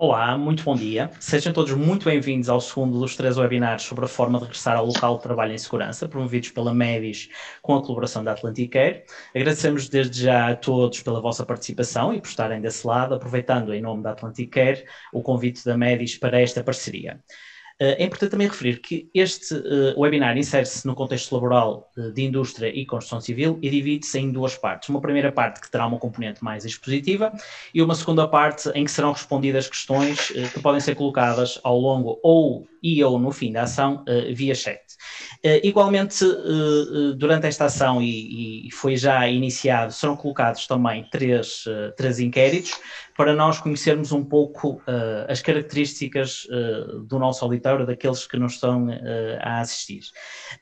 Olá, muito bom dia. Sejam todos muito bem-vindos ao segundo dos três webinários sobre a forma de regressar ao local de trabalho em segurança, promovidos pela MEDIS com a colaboração da Atlanticare. Agradecemos desde já a todos pela vossa participação e por estarem desse lado, aproveitando em nome da Atlanticare o convite da MEDIS para esta parceria. É importante também referir que este webinar insere-se no contexto laboral de indústria e construção civil e divide-se em duas partes. Uma primeira parte que terá uma componente mais expositiva e uma segunda parte em que serão respondidas questões que podem ser colocadas ao longo ou no fim da ação via chat. Igualmente, durante esta ação e foi já iniciado, serão colocados também três inquéritos para nós conhecermos um pouco as características do nosso auditório, daqueles que nos estão a assistir.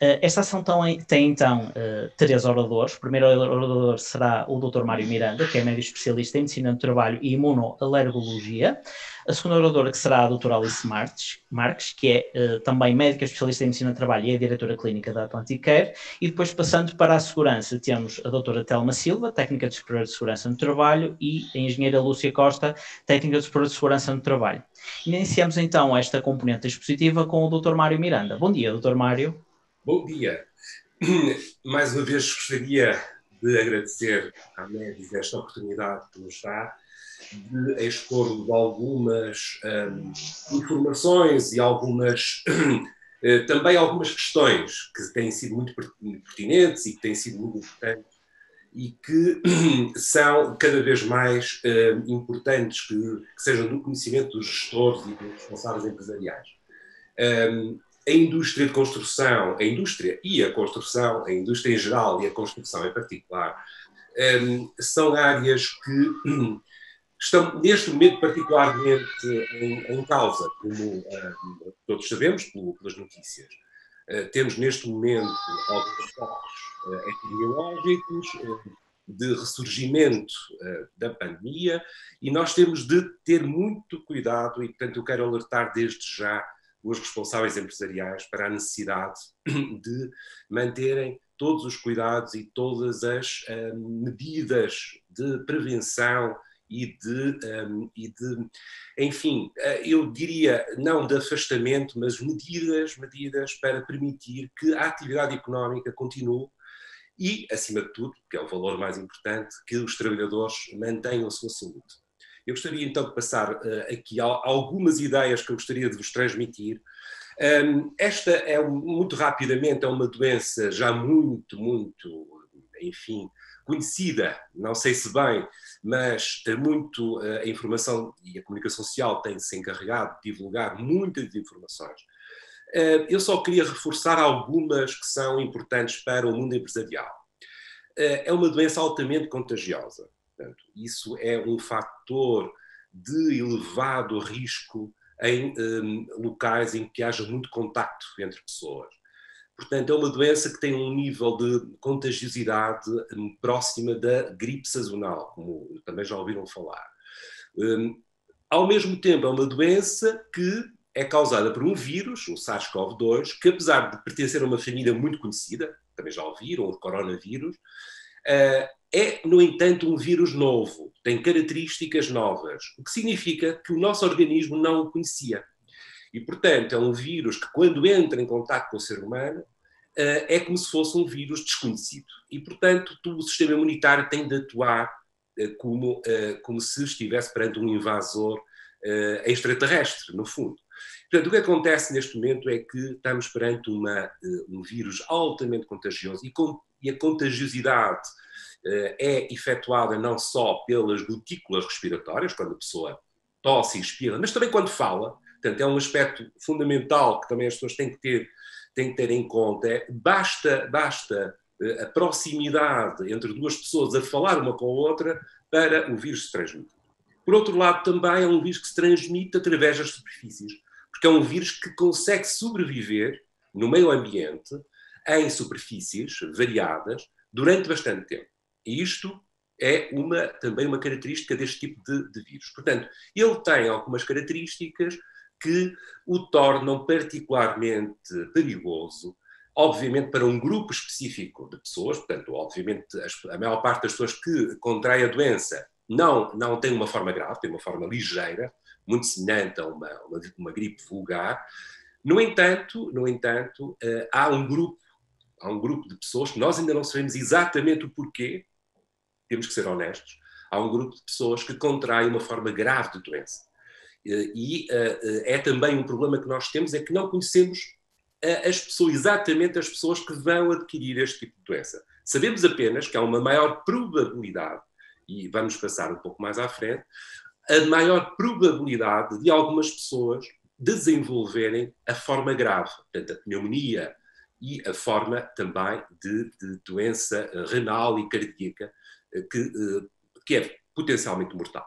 Esta ação tem então três oradores. O primeiro orador será o Dr. Mário Miranda, que é médico especialista em medicina do trabalho e imunoalergologia. A segunda oradora que será a doutora Alice Marques, que é também médica especialista em medicina do trabalho e é diretora clínica da Atlanticare. E depois, passando para a segurança, temos a doutora Telma Silva, técnica de superior de segurança no trabalho, e a engenheira Lúcia Costa, técnica de superior de segurança no trabalho. Iniciamos então esta componente expositiva com o Dr. Mário Miranda. Bom dia, Dr. Mário. Bom dia. Mais uma vez gostaria de agradecer à MEDIS esta oportunidade que nos dá de expor algumas informações e também algumas questões que têm sido muito pertinentes e que têm sido muito importantes e que são cada vez mais importantes que sejam do conhecimento dos gestores e dos responsáveis empresariais. A indústria de construção, a indústria e a construção, a indústria em geral e a construção em particular, são áreas que estão neste momento particularmente em causa, como todos sabemos pelas notícias. Temos neste momento alguns focos epidemiológicos de ressurgimento da pandemia e nós temos de ter muito cuidado e, portanto, eu quero alertar desde já os responsáveis empresariais para a necessidade de manterem todos os cuidados e todas as medidas de prevenção enfim, eu diria, não de afastamento, mas medidas para permitir que a atividade económica continue e, acima de tudo, que é o valor mais importante, que os trabalhadores mantenham a sua saúde. Eu gostaria então de passar aqui algumas ideias que eu gostaria de vos transmitir. Esta é, muito rapidamente, é uma doença já muito, enfim, conhecida, não sei se bem, mas muito a informação e a comunicação social tem-se encarregado de divulgar muitas informações. Eu só queria reforçar algumas que são importantes para o mundo empresarial. É uma doença altamente contagiosa. Portanto, isso é um fator de elevado risco em locais em que haja muito contacto entre pessoas. Portanto, é uma doença que tem um nível de contagiosidade próxima da gripe sazonal, como também já ouviram falar. Ao mesmo tempo, é uma doença que é causada por um vírus, o SARS-CoV-2, que apesar de pertencer a uma família muito conhecida, também já ouviram, o coronavírus, é, no entanto, um vírus novo, tem características novas, o que significa que o nosso organismo não o conhecia. E, portanto, é um vírus que, quando entra em contato com o ser humano, é como se fosse um vírus desconhecido. E, portanto, o sistema imunitário tem de atuar como se estivesse perante um invasor extraterrestre, no fundo. Portanto, o que acontece neste momento é que estamos perante um vírus altamente contagioso e a contagiosidade é efetuada não só pelas gotículas respiratórias, quando a pessoa tosse e espirra, mas também quando fala. Portanto, é um aspecto fundamental que também as pessoas têm que ter em conta. Basta a proximidade entre duas pessoas a falar uma com a outra para o vírus se transmitir. Por outro lado, também é um vírus que se transmite através das superfícies, porque é um vírus que consegue sobreviver no meio ambiente, em superfícies variadas, durante bastante tempo. E isto é também uma característica deste tipo de vírus. Portanto, ele tem algumas características que o tornam particularmente perigoso, obviamente para um grupo específico de pessoas. Portanto, obviamente a maior parte das pessoas que contraem a doença não tem uma forma grave, tem uma forma ligeira. muito semelhante a uma gripe vulgar. No entanto, há um grupo de pessoas que nós ainda não sabemos exatamente o porquê, temos que ser honestos, há um grupo de pessoas que contraem uma forma grave de doença. E é também um problema que nós temos, é que não conhecemos exatamente as pessoas que vão adquirir este tipo de doença. Sabemos apenas que há uma maior probabilidade, e vamos passar um pouco mais à frente, a maior probabilidade de algumas pessoas desenvolverem a forma grave, portanto, a pneumonia e a forma também de doença renal e cardíaca, que é potencialmente mortal.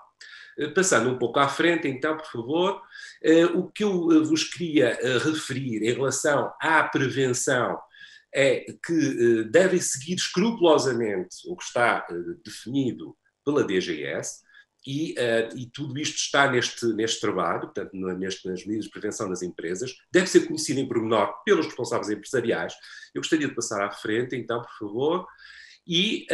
Passando um pouco à frente, então, por favor, o que eu vos queria referir em relação à prevenção é que devem seguir escrupulosamente o que está definido pela DGS, e tudo isto está neste trabalho, portanto, nas medidas de prevenção nas empresas, deve ser conhecido em pormenor pelos responsáveis empresariais. Eu gostaria de passar à frente, então, por favor, e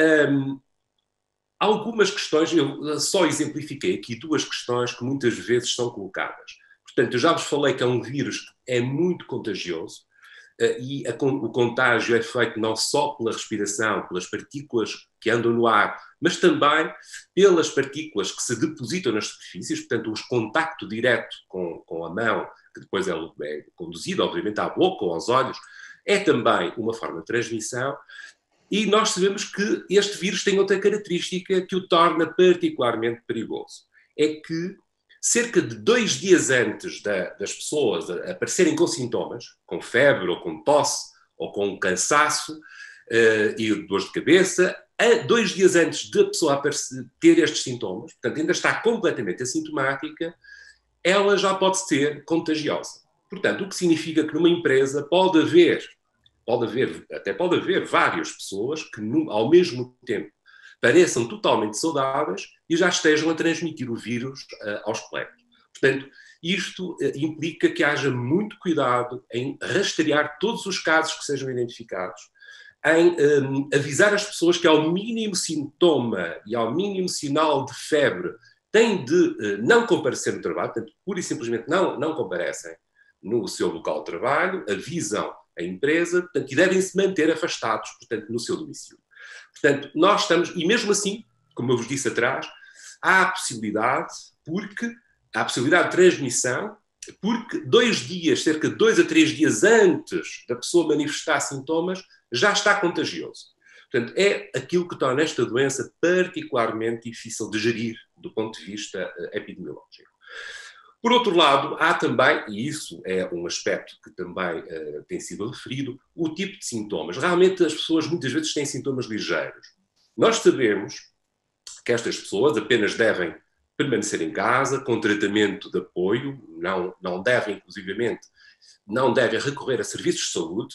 algumas questões, eu só exemplifiquei aqui 2 questões que muitas vezes são colocadas. Portanto, eu já vos falei que é um vírus que é muito contagioso, e o contágio é feito não só pela respiração, pelas partículas que andam no ar, mas também pelas partículas que se depositam nas superfícies, portanto, o contacto direto com a mão, que depois é conduzido, obviamente, à boca ou aos olhos, é também uma forma de transmissão. E nós sabemos que este vírus tem outra característica que o torna particularmente perigoso. É que cerca de 2 dias antes das pessoas aparecerem com sintomas, com febre ou com tosse ou com cansaço e dores de cabeça, 2 dias antes da pessoa ter estes sintomas, portanto ainda está completamente assintomática, ela já pode ser contagiosa. Portanto, o que significa que numa empresa pode haver várias pessoas que ao mesmo tempo pareçam totalmente saudáveis e já estejam a transmitir o vírus aos colegas. Portanto, isto implica que haja muito cuidado em rastrear todos os casos que sejam identificados, em avisar as pessoas que ao mínimo sintoma e ao mínimo sinal de febre têm de não comparecer no trabalho, portanto, pura e simplesmente não comparecem no seu local de trabalho, avisam a empresa, portanto, e devem se manter afastados, portanto, no seu domicílio. Portanto, nós estamos, e mesmo assim, como eu vos disse atrás, há a possibilidade de transmissão, porque 2 dias, cerca de 2 a 3 dias antes da pessoa manifestar sintomas, já está contagioso. Portanto, é aquilo que torna esta doença particularmente difícil de gerir do ponto de vista epidemiológico. Por outro lado, há também, e isso é um aspecto que também tem sido referido, o tipo de sintomas. Realmente as pessoas muitas vezes têm sintomas ligeiros. Nós sabemos que estas pessoas apenas devem permanecer em casa, com tratamento de apoio, não devem, inclusivamente, não devem recorrer a serviços de saúde,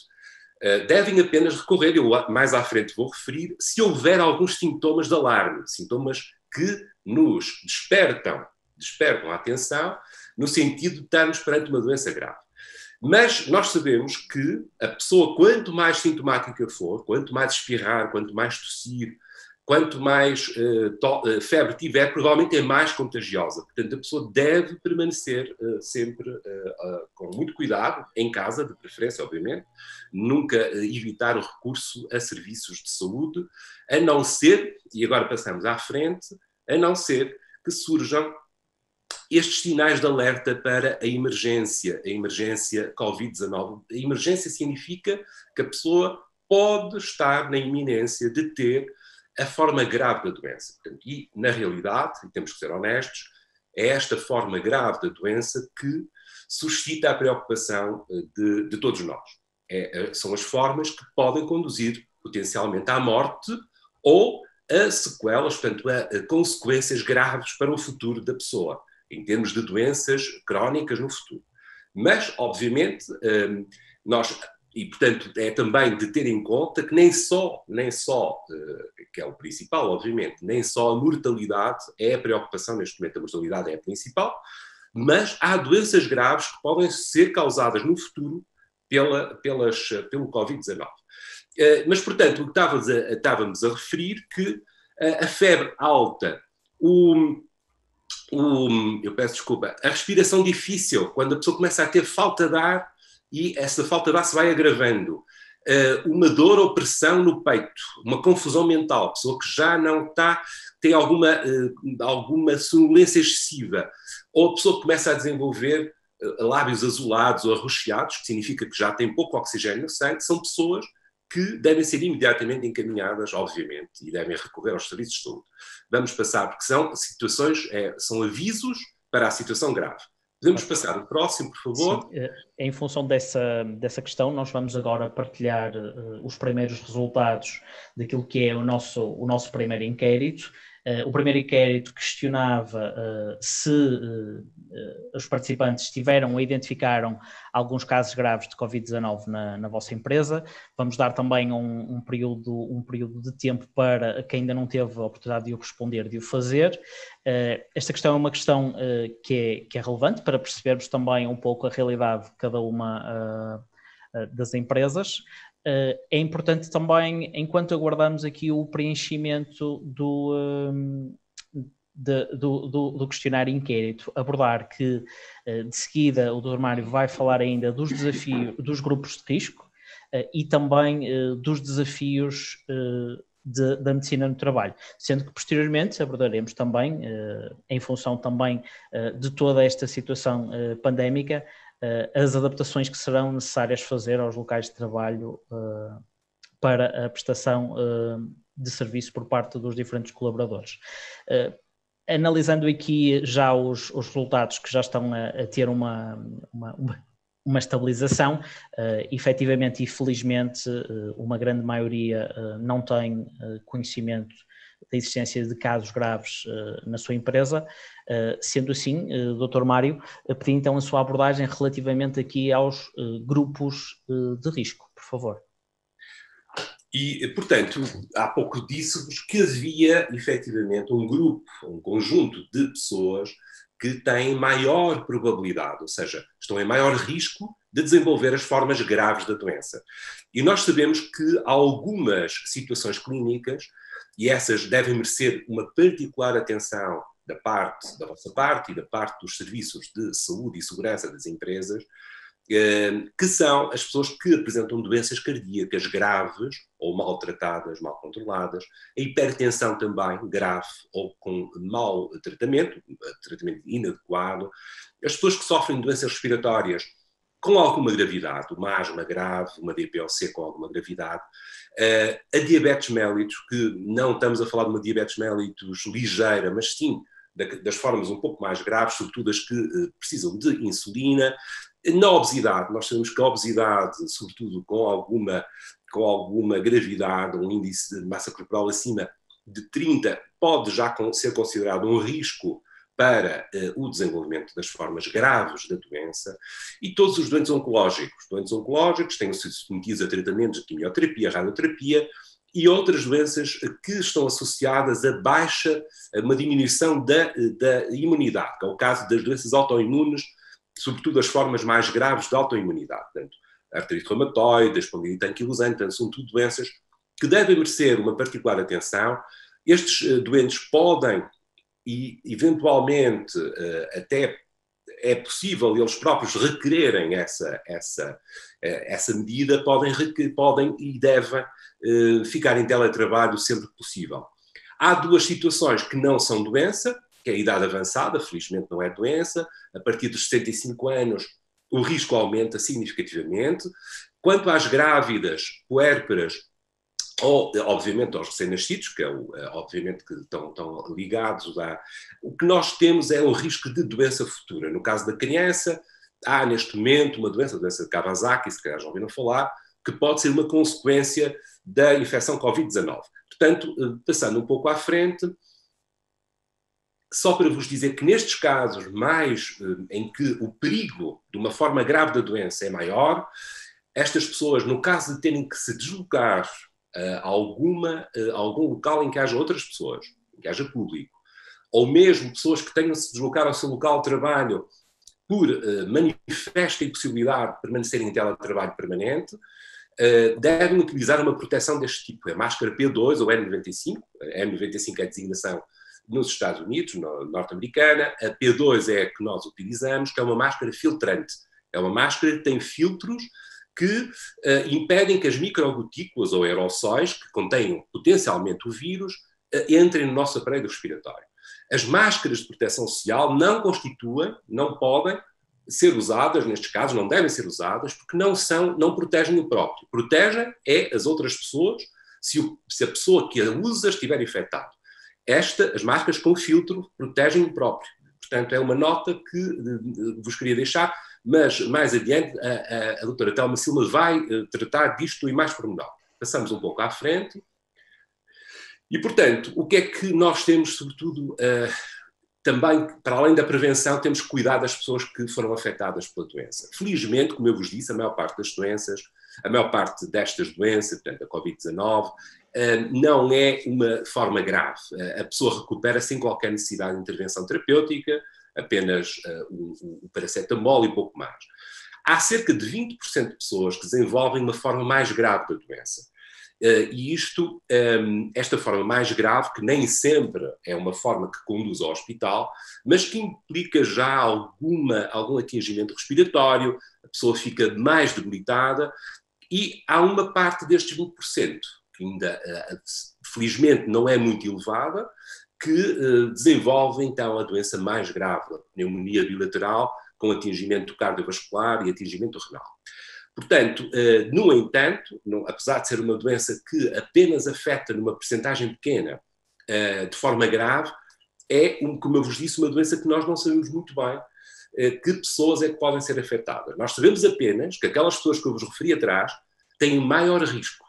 devem apenas recorrer, eu mais à frente vou referir, se houver alguns sintomas de alarme, sintomas que nos despertam a atenção, no sentido de estarmos perante uma doença grave. Mas nós sabemos que a pessoa, quanto mais sintomática for, quanto mais espirrar, quanto mais tossir, quanto mais febre tiver, provavelmente é mais contagiosa. Portanto, a pessoa deve permanecer sempre com muito cuidado, em casa, de preferência, obviamente, nunca evitar o recurso a serviços de saúde, a não ser, e agora passamos à frente, a não ser que surjam estes sinais de alerta para a emergência Covid-19. A emergência significa que a pessoa pode estar na iminência de ter a forma grave da doença. Portanto, e, na realidade, e temos que ser honestos, é esta forma grave da doença que suscita a preocupação de todos nós. São as formas que podem conduzir potencialmente à morte ou a sequelas, portanto, a consequências graves para o futuro da pessoa, em termos de doenças crónicas no futuro. Mas, obviamente, e portanto é também de ter em conta que nem só, que é o principal, obviamente, nem só a mortalidade é a preocupação neste momento, a mortalidade é a principal, mas há doenças graves que podem ser causadas no futuro pelo Covid-19. Mas, portanto, o que estávamos a referir, que a febre alta, eu peço desculpa, a respiração difícil, quando a pessoa começa a ter falta de ar e essa falta de ar se vai agravando. Uma dor ou pressão no peito, uma confusão mental, pessoa que já não está, tem alguma sonolência excessiva, ou a pessoa que começa a desenvolver lábios azulados ou arroxeados, que significa que já tem pouco oxigênio no sangue, são pessoas que devem ser imediatamente encaminhadas, obviamente, e devem recorrer aos serviços de saúde. Vamos passar, porque são situações, são avisos para a situação grave. Podemos passar o próximo, por favor? Sim, em função dessa questão, nós vamos agora partilhar os primeiros resultados daquilo que é o nosso primeiro inquérito. O primeiro inquérito questionava se os participantes tiveram ou identificaram alguns casos graves de Covid-19 na vossa empresa. Vamos dar também um período de tempo para quem ainda não teve a oportunidade de o responder, de o fazer. Esta questão é uma questão que é relevante para percebermos também um pouco a realidade de cada uma das empresas. É importante também, enquanto aguardamos aqui o preenchimento do questionário inquérito, abordar que de seguida o Dr. Mário vai falar ainda dos desafios dos grupos de risco e também dos desafios da medicina no trabalho, sendo que posteriormente abordaremos também, em função também de toda esta situação pandémica, as adaptações que serão necessárias fazer aos locais de trabalho para a prestação de serviço por parte dos diferentes colaboradores. Analisando aqui já os resultados que já estão a ter uma estabilização, efetivamente e felizmente uma grande maioria não tem conhecimento da existência de casos graves na sua empresa. Sendo assim, Dr. Mário, pedi então a sua abordagem relativamente aqui aos grupos de risco, por favor. E, portanto, há pouco disse-vos que havia, efetivamente, um grupo, um conjunto de pessoas que têm maior probabilidade, ou seja, estão em maior risco de desenvolver as formas graves da doença. E nós sabemos que algumas situações clínicas, e essas devem merecer uma particular atenção da vossa parte e da parte dos serviços de saúde e segurança das empresas, que são as pessoas que apresentam doenças cardíacas graves ou maltratadas, mal controladas, a hipertensão também grave ou com mau tratamento inadequado, as pessoas que sofrem doenças respiratórias com alguma gravidade, uma asma grave, uma DPOC com alguma gravidade, a diabetes mellitus, que não estamos a falar de uma diabetes mellitus ligeira, mas sim das formas um pouco mais graves, sobretudo as que precisam de insulina. Na obesidade, nós sabemos que a obesidade, sobretudo com alguma gravidade, um índice de massa corporal acima de 30, pode já ser considerado um risco para o desenvolvimento das formas graves da doença, e todos os doentes oncológicos têm sido submetidos a tratamentos de quimioterapia, radioterapia e outras doenças que estão associadas a uma diminuição da imunidade, que é o caso das doenças autoimunes, sobretudo as formas mais graves de autoimunidade, portanto, artrite reumatoide, espondilite anquilosante, portanto, são tudo doenças que devem merecer uma particular atenção. Estes doentes podem, e eventualmente até é possível eles próprios requererem essa medida, podem e devem ficar em teletrabalho sempre que possível. Há duas situações que não são doença, que é a idade avançada, felizmente não é doença. A partir dos 65 anos o risco aumenta significativamente. Quanto às grávidas, puérperas, ou obviamente aos recém-nascidos, que obviamente que estão ligados o que nós temos é o risco de doença futura. No caso da criança, há neste momento uma doença, a doença de Kawasaki, se calhar já ouviram falar, que pode ser uma consequência da infecção Covid-19. Portanto, passando um pouco à frente, só para vos dizer que nestes casos mais em que o perigo de uma forma grave da doença é maior, estas pessoas, no caso de terem que se deslocar a algum local em que haja outras pessoas, em que haja público, ou mesmo pessoas que tenham de se deslocar ao seu local de trabalho por manifesta impossibilidade de permanecerem em teletrabalho permanente, devem utilizar uma proteção deste tipo, a máscara P2 ou N95. A N95 é a designação nos Estados Unidos, norte-americana. A P2 é a que nós utilizamos, que é uma máscara filtrante. É uma máscara que tem filtros que impedem que as microgotículas ou aerossóis, que contêm potencialmente o vírus, entrem no nosso aparelho respiratório. As máscaras de proteção social não constituem, não podem ser usadas, nestes casos não devem ser usadas, porque não protegem o próprio. Protegem as outras pessoas se a pessoa que a usa estiver infectada. As máscaras com filtro protegem o próprio. Portanto, é uma nota que vos queria deixar, mas mais adiante a doutora Telma Silva vai tratar disto em mais pormenor. Passamos um pouco à frente. E, portanto, o que é que nós temos, sobretudo, também, para além da prevenção, temos que cuidar das pessoas que foram afetadas pela doença. Felizmente, como eu vos disse, a maior parte destas doenças, portanto, a Covid-19, não é uma forma grave. A pessoa recupera sem qualquer necessidade de intervenção terapêutica, apenas o paracetamol e pouco mais. Há cerca de 20% de pessoas que desenvolvem uma forma mais grave da doença. E esta forma mais grave, que nem sempre é uma forma que conduz ao hospital, mas que implica já algum atingimento respiratório, a pessoa fica mais debilitada, e há uma parte destes 20%, que ainda, felizmente, não é muito elevada, que desenvolve, então, a doença mais grave, a pneumonia bilateral, com atingimento cardiovascular e atingimento renal. Portanto, no entanto, apesar de ser uma doença que apenas afeta numa percentagem pequena, de forma grave, como eu vos disse, uma doença que nós não sabemos muito bem que pessoas é que podem ser afetadas. Nós sabemos apenas que aquelas pessoas que eu vos referi atrás têm maior risco,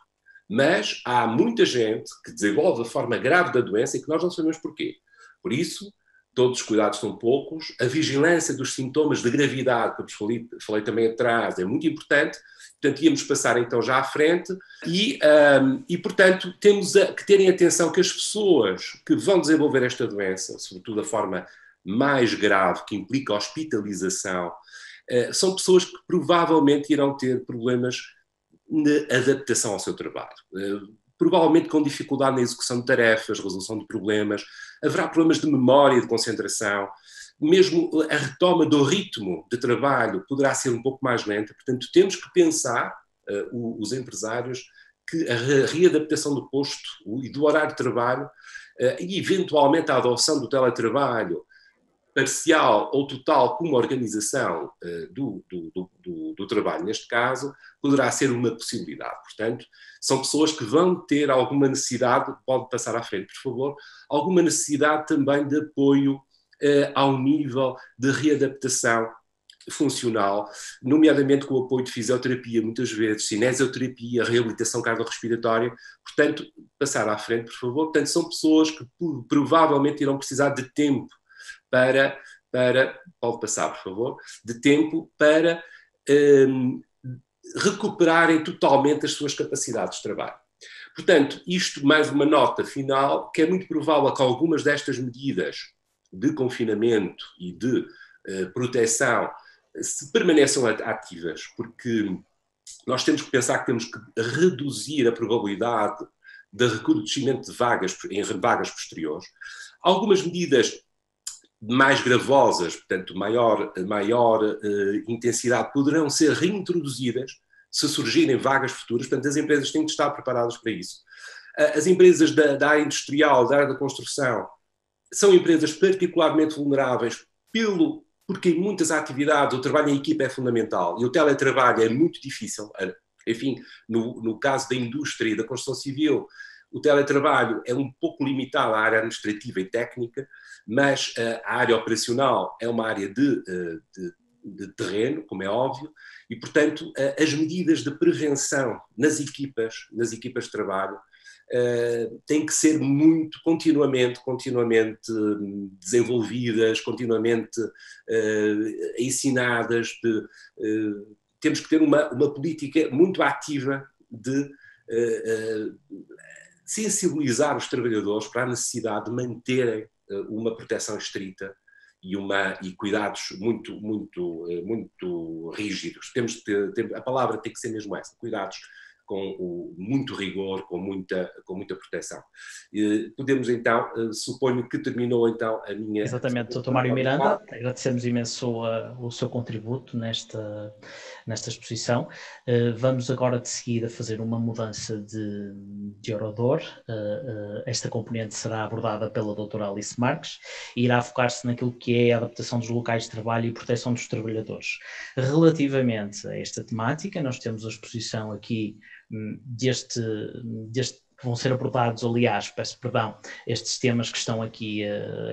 mas há muita gente que desenvolve a forma grave da doença e que nós não sabemos porquê. Por isso, todos os cuidados são poucos, a vigilância dos sintomas de gravidade, que eu vos falei também atrás, é muito importante. Portanto, íamos passar então já à frente e portanto, temos que terem atenção que as pessoas que vão desenvolver esta doença, sobretudo a forma mais grave, que implica hospitalização, são pessoas que provavelmente irão ter problemas de adaptação ao seu trabalho. Provavelmente com dificuldade na execução de tarefas, resolução de problemas, haverá problemas de memória e de concentração, mesmo a retoma do ritmo de trabalho poderá ser um pouco mais lenta, portanto temos que pensar, os empresários, que a readaptação do posto e do horário de trabalho e eventualmente a adoção do teletrabalho parcial ou total como organização do trabalho, neste caso, poderá ser uma possibilidade. Portanto, são pessoas que vão ter alguma necessidade, pode passar à frente, por favor, alguma necessidade também de apoio ao nível de readaptação funcional, nomeadamente com o apoio de fisioterapia, muitas vezes, cinesioterapia, reabilitação cardiorrespiratória. Portanto, passar à frente, por favor. Portanto, são pessoas que provavelmente irão precisar de tempo pode passar, por favor, de tempo para recuperarem totalmente as suas capacidades de trabalho. Portanto, isto mais uma nota final, que é muito provável que algumas destas medidas de confinamento e de proteção se permaneçam ativas, porque nós temos que pensar que temos que reduzir a probabilidade de recrudescimento de vagas em vagas posteriores. Algumas medidas mais gravosas, portanto, maior intensidade, poderão ser reintroduzidas se surgirem vagas futuras. Portanto, as empresas têm que estar preparadas para isso. As empresas da área industrial, da área da construção, são empresas particularmente vulneráveis porque em muitas atividades o trabalho em equipa é fundamental e o teletrabalho é muito difícil. Enfim, no caso da indústria e da construção civil, o teletrabalho é um pouco limitado à área administrativa e técnica, mas a área operacional é uma área de terreno, como é óbvio, e, portanto, as medidas de prevenção nas equipas de trabalho têm que ser continuamente desenvolvidas, continuamente ensinadas. Temos que ter uma política muito ativa de sensibilizar os trabalhadores para a necessidade de manterem uma proteção estrita e cuidados muito rígidos. A palavra tem que ser mesmo essa, cuidados com muito rigor, com muita proteção. Podemos então, suponho que terminou então a minha... Exatamente, Dr. Mário Miranda, agradecemos imenso o seu contributo nesta exposição. Vamos agora de seguida fazer uma mudança de orador. Esta componente será abordada pela doutora Alice Marques e irá focar-se naquilo que é a adaptação dos locais de trabalho e proteção dos trabalhadores. Relativamente a esta temática, nós temos a exposição aqui deste vão ser abordados, aliás, peço perdão, estes temas que estão aqui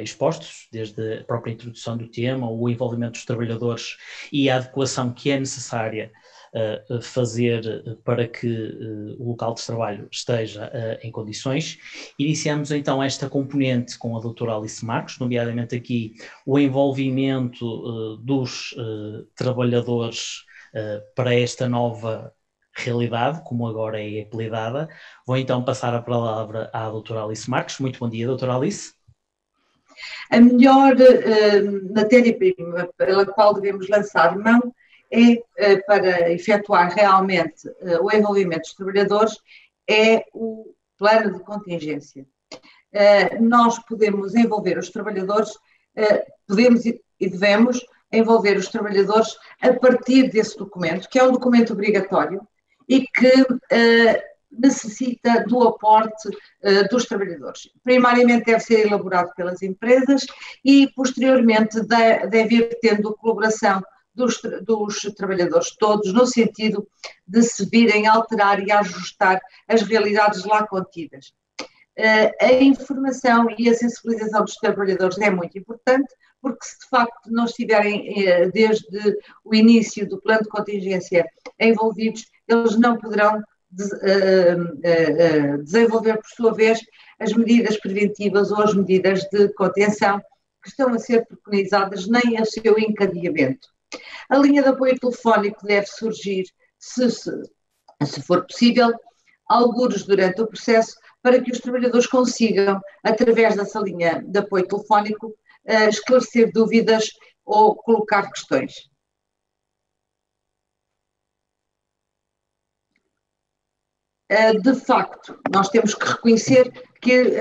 expostos, desde a própria introdução do tema, o envolvimento dos trabalhadores e a adequação que é necessária fazer para que o local de trabalho esteja em condições. Iniciamos então esta componente com a doutora Alice Marques, nomeadamente aqui o envolvimento dos trabalhadores para esta nova realidade, como agora é apelidada. Vou então passar a palavra à doutora Alice Marques. Muito bom dia, doutora Alice. A melhor matéria-prima pela qual devemos lançar mão é, para efetuar realmente o envolvimento dos trabalhadores, é o plano de contingência. Nós podemos envolver os trabalhadores, podemos e devemos envolver os trabalhadores a partir desse documento, que é um documento obrigatório, e que necessita do aporte dos trabalhadores. Primariamente deve ser elaborado pelas empresas e posteriormente deve ir tendo colaboração dos trabalhadores todos, no sentido de se virem alterar e ajustar as realidades lá contidas. A informação e a sensibilização dos trabalhadores é muito importante, porque se de facto não estiverem desde o início do plano de contingência envolvidos, eles não poderão desenvolver, por sua vez, as medidas preventivas ou as medidas de contenção que estão a ser preconizadas, nem o seu encadeamento. A linha de apoio telefónico deve surgir, se for possível, algures durante o processo, para que os trabalhadores consigam, através dessa linha de apoio telefónico, esclarecer dúvidas ou colocar questões. De facto, nós temos que reconhecer que,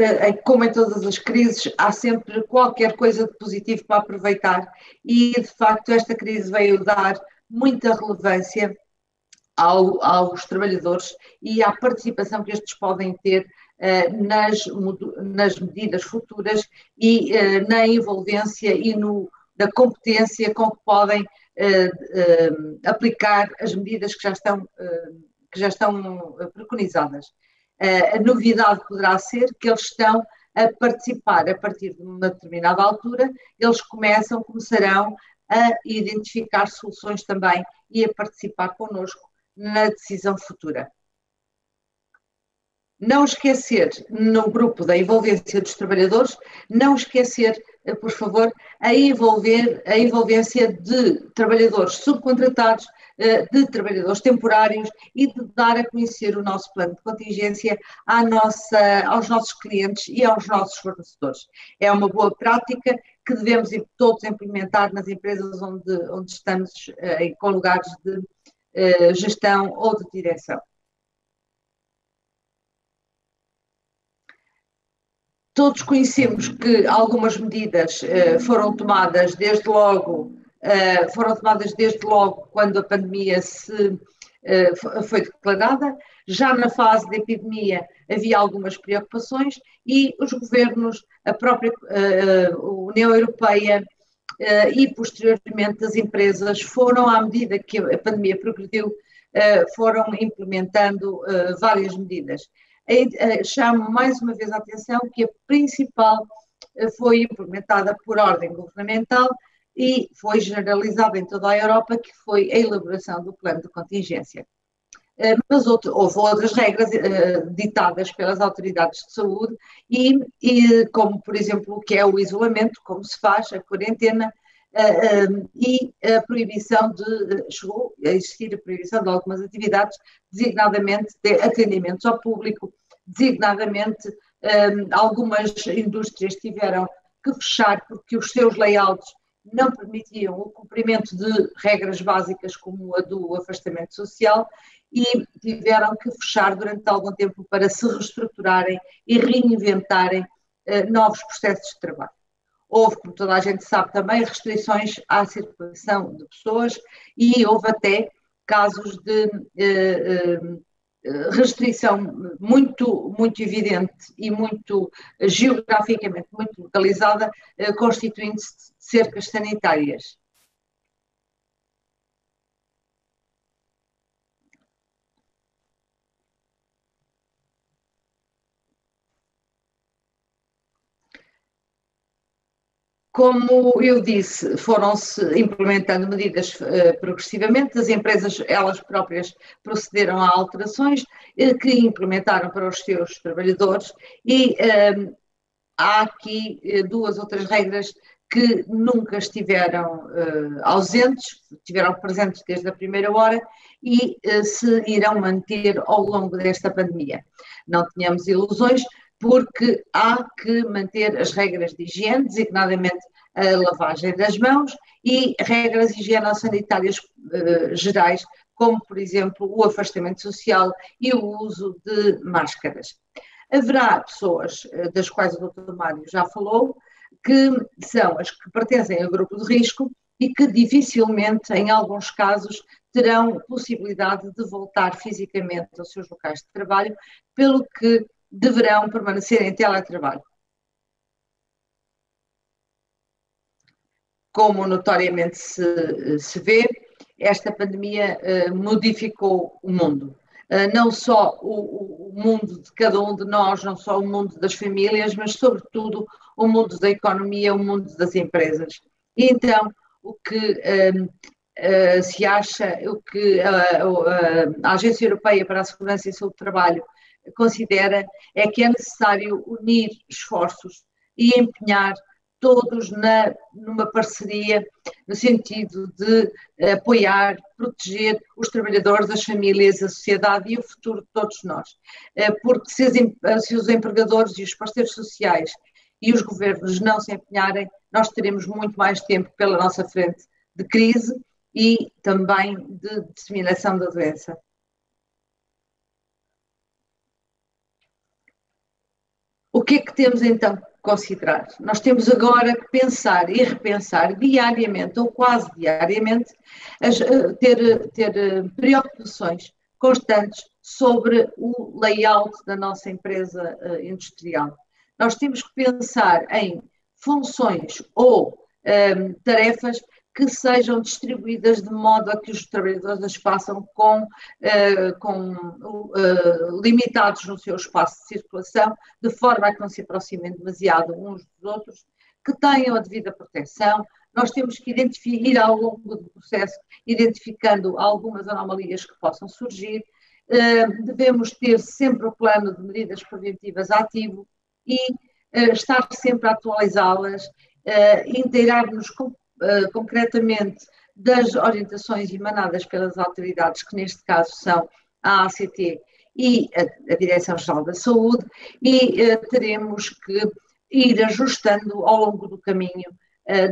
como em todas as crises, há sempre qualquer coisa de positivo para aproveitar e, de facto, esta crise veio dar muita relevância aos trabalhadores e à participação que estes podem ter nas medidas futuras e na envolvência e na competência com que podem aplicar as medidas que já estão preconizadas. A novidade poderá ser que eles estão a participar a partir de uma determinada altura, eles começarão a identificar soluções também e a participar connosco na decisão futura. Não esquecer, no grupo da envolvência dos trabalhadores, não esquecer, por favor, a envolvência de trabalhadores subcontratados, de trabalhadores temporários e de dar a conhecer o nosso plano de contingência aos nossos clientes e aos nossos fornecedores. É uma boa prática que devemos todos implementar nas empresas onde estamos com lugares de gestão ou de direção. Todos conhecemos que algumas medidas foram tomadas desde logo quando a pandemia foi declarada. Já na fase da epidemia havia algumas preocupações e os governos, a própria União Europeia e posteriormente as empresas foram, à medida que a pandemia progrediu, foram implementando várias medidas. Chamo mais uma vez a atenção que a principal foi implementada por ordem governamental e foi generalizada em toda a Europa, que foi a elaboração do plano de contingência. Mas houve outras regras ditadas pelas autoridades de saúde e como, por exemplo, o que é o isolamento, como se faz, a quarentena, e a proibição chegou a existir a proibição de algumas atividades, designadamente de atendimentos ao público, designadamente algumas indústrias tiveram que fechar porque os seus layouts não permitiam o cumprimento de regras básicas como a do afastamento social e tiveram que fechar durante algum tempo para se reestruturarem e reinventarem novos processos de trabalho. Houve, como toda a gente sabe também, restrições à circulação de pessoas e houve até casos de restrição muito evidente e muito geograficamente muito localizada, constituindo-se cercas sanitárias. Como eu disse, foram-se implementando medidas progressivamente, as empresas elas próprias procederam a alterações que implementaram para os seus trabalhadores e há aqui duas ou três regras que nunca estiveram ausentes, estiveram presentes desde a primeira hora e se irão manter ao longo desta pandemia. Não tenhamos ilusões, porque há que manter as regras de higiene, designadamente a lavagem das mãos e regras higieno-sanitárias gerais, como, por exemplo, o afastamento social e o uso de máscaras. Haverá pessoas, das quais o Dr. Mário já falou, que são as que pertencem ao grupo de risco e que dificilmente, em alguns casos, terão possibilidade de voltar fisicamente aos seus locais de trabalho, pelo que deverão permanecer em teletrabalho. Como notoriamente se vê, esta pandemia modificou o mundo. Não só o mundo de cada um de nós, não só o mundo das famílias, mas sobretudo o mundo da economia, o mundo das empresas. E então, o que se acha, o que a Agência Europeia para a Segurança e Saúde do Trabalho considera é que é necessário unir esforços e empenhar todos numa parceria no sentido de apoiar, proteger os trabalhadores, as famílias, a sociedade e o futuro de todos nós. Porque se os empregadores e os parceiros sociais e os governos não se empenharem, nós teremos muito mais tempo pela nossa frente de crise e também de disseminação da doença. O que é que temos então que considerar? Nós temos agora que pensar e repensar diariamente, ou quase diariamente, ter preocupações constantes sobre o layout da nossa empresa industrial. Nós temos que pensar em funções ou tarefas que sejam distribuídas de modo a que os trabalhadores as façam limitados no seu espaço de circulação, de forma a que não se aproximem demasiado uns dos outros, que tenham a devida proteção. Nós temos que ir ao longo do processo identificando algumas anomalias que possam surgir. Devemos ter sempre o plano de medidas preventivas ativo e estar sempre a atualizá-las, inteirar-nos concretamente das orientações emanadas pelas autoridades, que neste caso são a ACT e a Direção-Geral da Saúde, e teremos que ir ajustando ao longo do caminho,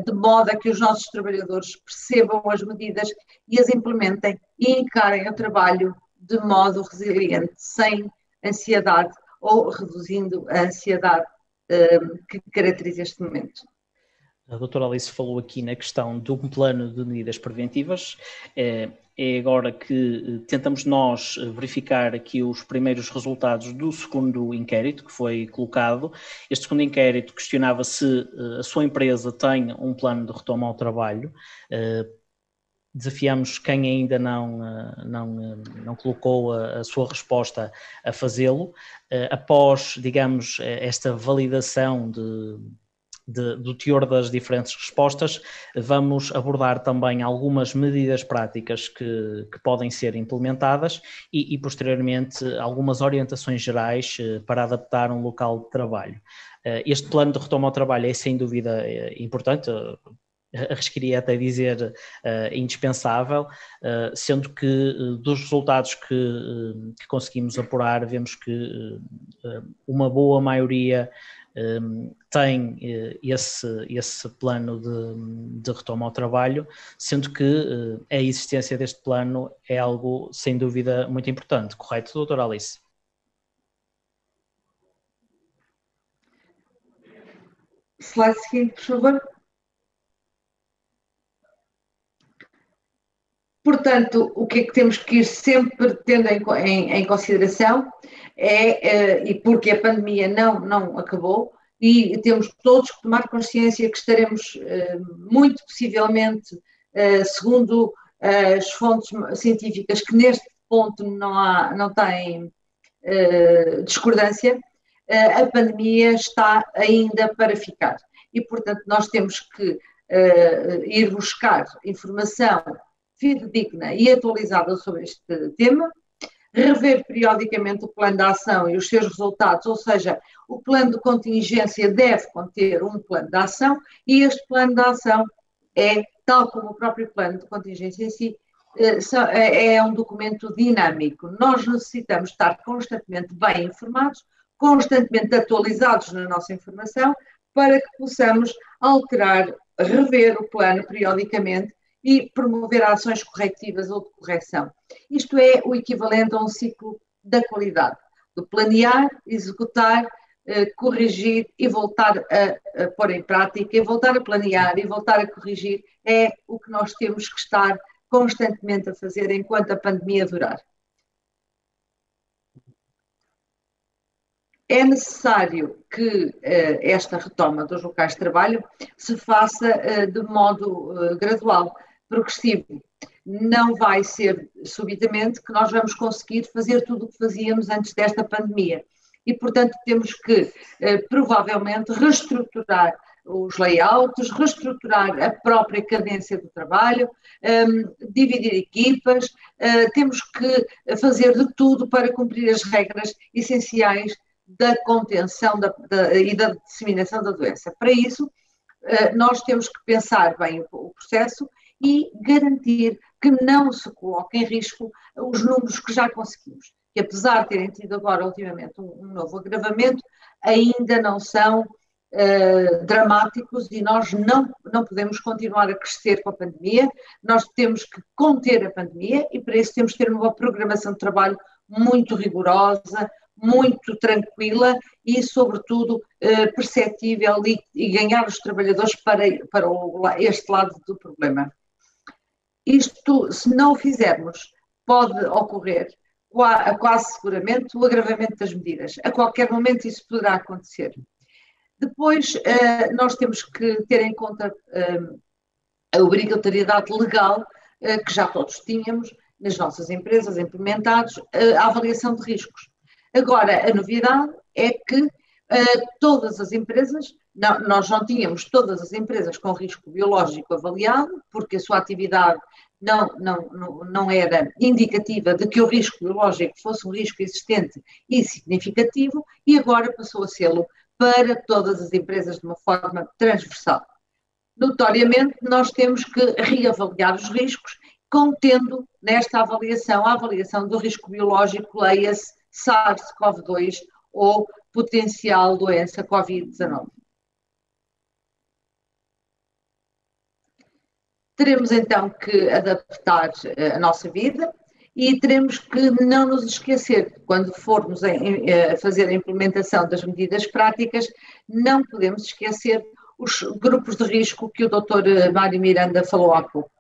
de modo a que os nossos trabalhadores percebam as medidas e as implementem e encarem o trabalho de modo resiliente, sem ansiedade ou reduzindo a ansiedade que caracteriza este momento. A doutora Alice falou aqui na questão de um plano de medidas preventivas. É agora que tentamos nós verificar aqui os primeiros resultados do segundo inquérito que foi colocado. Este segundo inquérito questionava se a sua empresa tem um plano de retoma ao trabalho. Desafiamos quem ainda não colocou a sua resposta a fazê-lo. Após, digamos, esta validação do teor das diferentes respostas, vamos abordar também algumas medidas práticas que podem ser implementadas e posteriormente algumas orientações gerais para adaptar um local de trabalho. Este plano de retoma ao trabalho é sem dúvida importante, arriscaria até dizer indispensável, sendo que dos resultados que conseguimos apurar, vemos que uma boa maioria tem esse plano de retoma ao trabalho, sendo que a existência deste plano é algo, sem dúvida, muito importante. Correto, doutora Alice? Slide seguinte, por favor. Portanto, o que é que temos que ir sempre tendo em consideração e porque a pandemia não acabou, e temos todos que tomar consciência que estaremos, muito possivelmente, segundo as fontes científicas, que neste ponto não têm discordância, a pandemia está ainda para ficar. E, portanto, nós temos que ir buscar informação fidedigna e atualizada sobre este tema, rever periodicamente o plano de ação e os seus resultados, ou seja, o plano de contingência deve conter um plano de ação, e este plano de ação é, tal como o próprio plano de contingência em si, é um documento dinâmico. Nós necessitamos estar constantemente bem informados, constantemente atualizados na nossa informação, para que possamos alterar, rever o plano periodicamente e promover ações corretivas ou de correção. Isto é o equivalente a um ciclo da qualidade, do planear, executar, corrigir e voltar a pôr em prática, e voltar a planear e voltar a corrigir, é o que nós temos que estar constantemente a fazer enquanto a pandemia durar. É necessário que esta retoma dos locais de trabalho se faça de modo gradual, progressivo. Não vai ser subitamente que nós vamos conseguir fazer tudo o que fazíamos antes desta pandemia. E, portanto, temos que, provavelmente, reestruturar os layouts, reestruturar a própria cadência do trabalho, dividir equipas, temos que fazer de tudo para cumprir as regras essenciais da contenção e da disseminação da doença. Para isso, nós temos que pensar bem o processo e garantir que não se coloque em risco os números que já conseguimos, que apesar de terem tido agora ultimamente um novo agravamento, ainda não são dramáticos, e nós não podemos continuar a crescer com a pandemia. Nós temos que conter a pandemia, e para isso temos que ter uma programação de trabalho muito rigorosa, muito tranquila e, sobretudo, perceptível, e ganhar os trabalhadores para este lado do problema. Isto, se não o fizermos, pode ocorrer quase seguramente o agravamento das medidas. A qualquer momento isso poderá acontecer. Depois, nós temos que ter em conta a obrigatoriedade legal que já todos tínhamos nas nossas empresas implementados, a avaliação de riscos. Agora, a novidade é que todas as empresas, nós não tínhamos todas as empresas com risco biológico avaliado, porque a sua atividade não era indicativa de que o risco biológico fosse um risco existente e significativo, e agora passou a ser para todas as empresas de uma forma transversal. Notoriamente, nós temos que reavaliar os riscos, contendo nesta avaliação a avaliação do risco biológico, leia-se SARS-CoV-2 ou potencial doença Covid-19. Teremos então que adaptar a nossa vida e teremos que não nos esquecer, quando formos a fazer a implementação das medidas práticas, não podemos esquecer os grupos de risco que o Dr. Mário Miranda falou há pouco.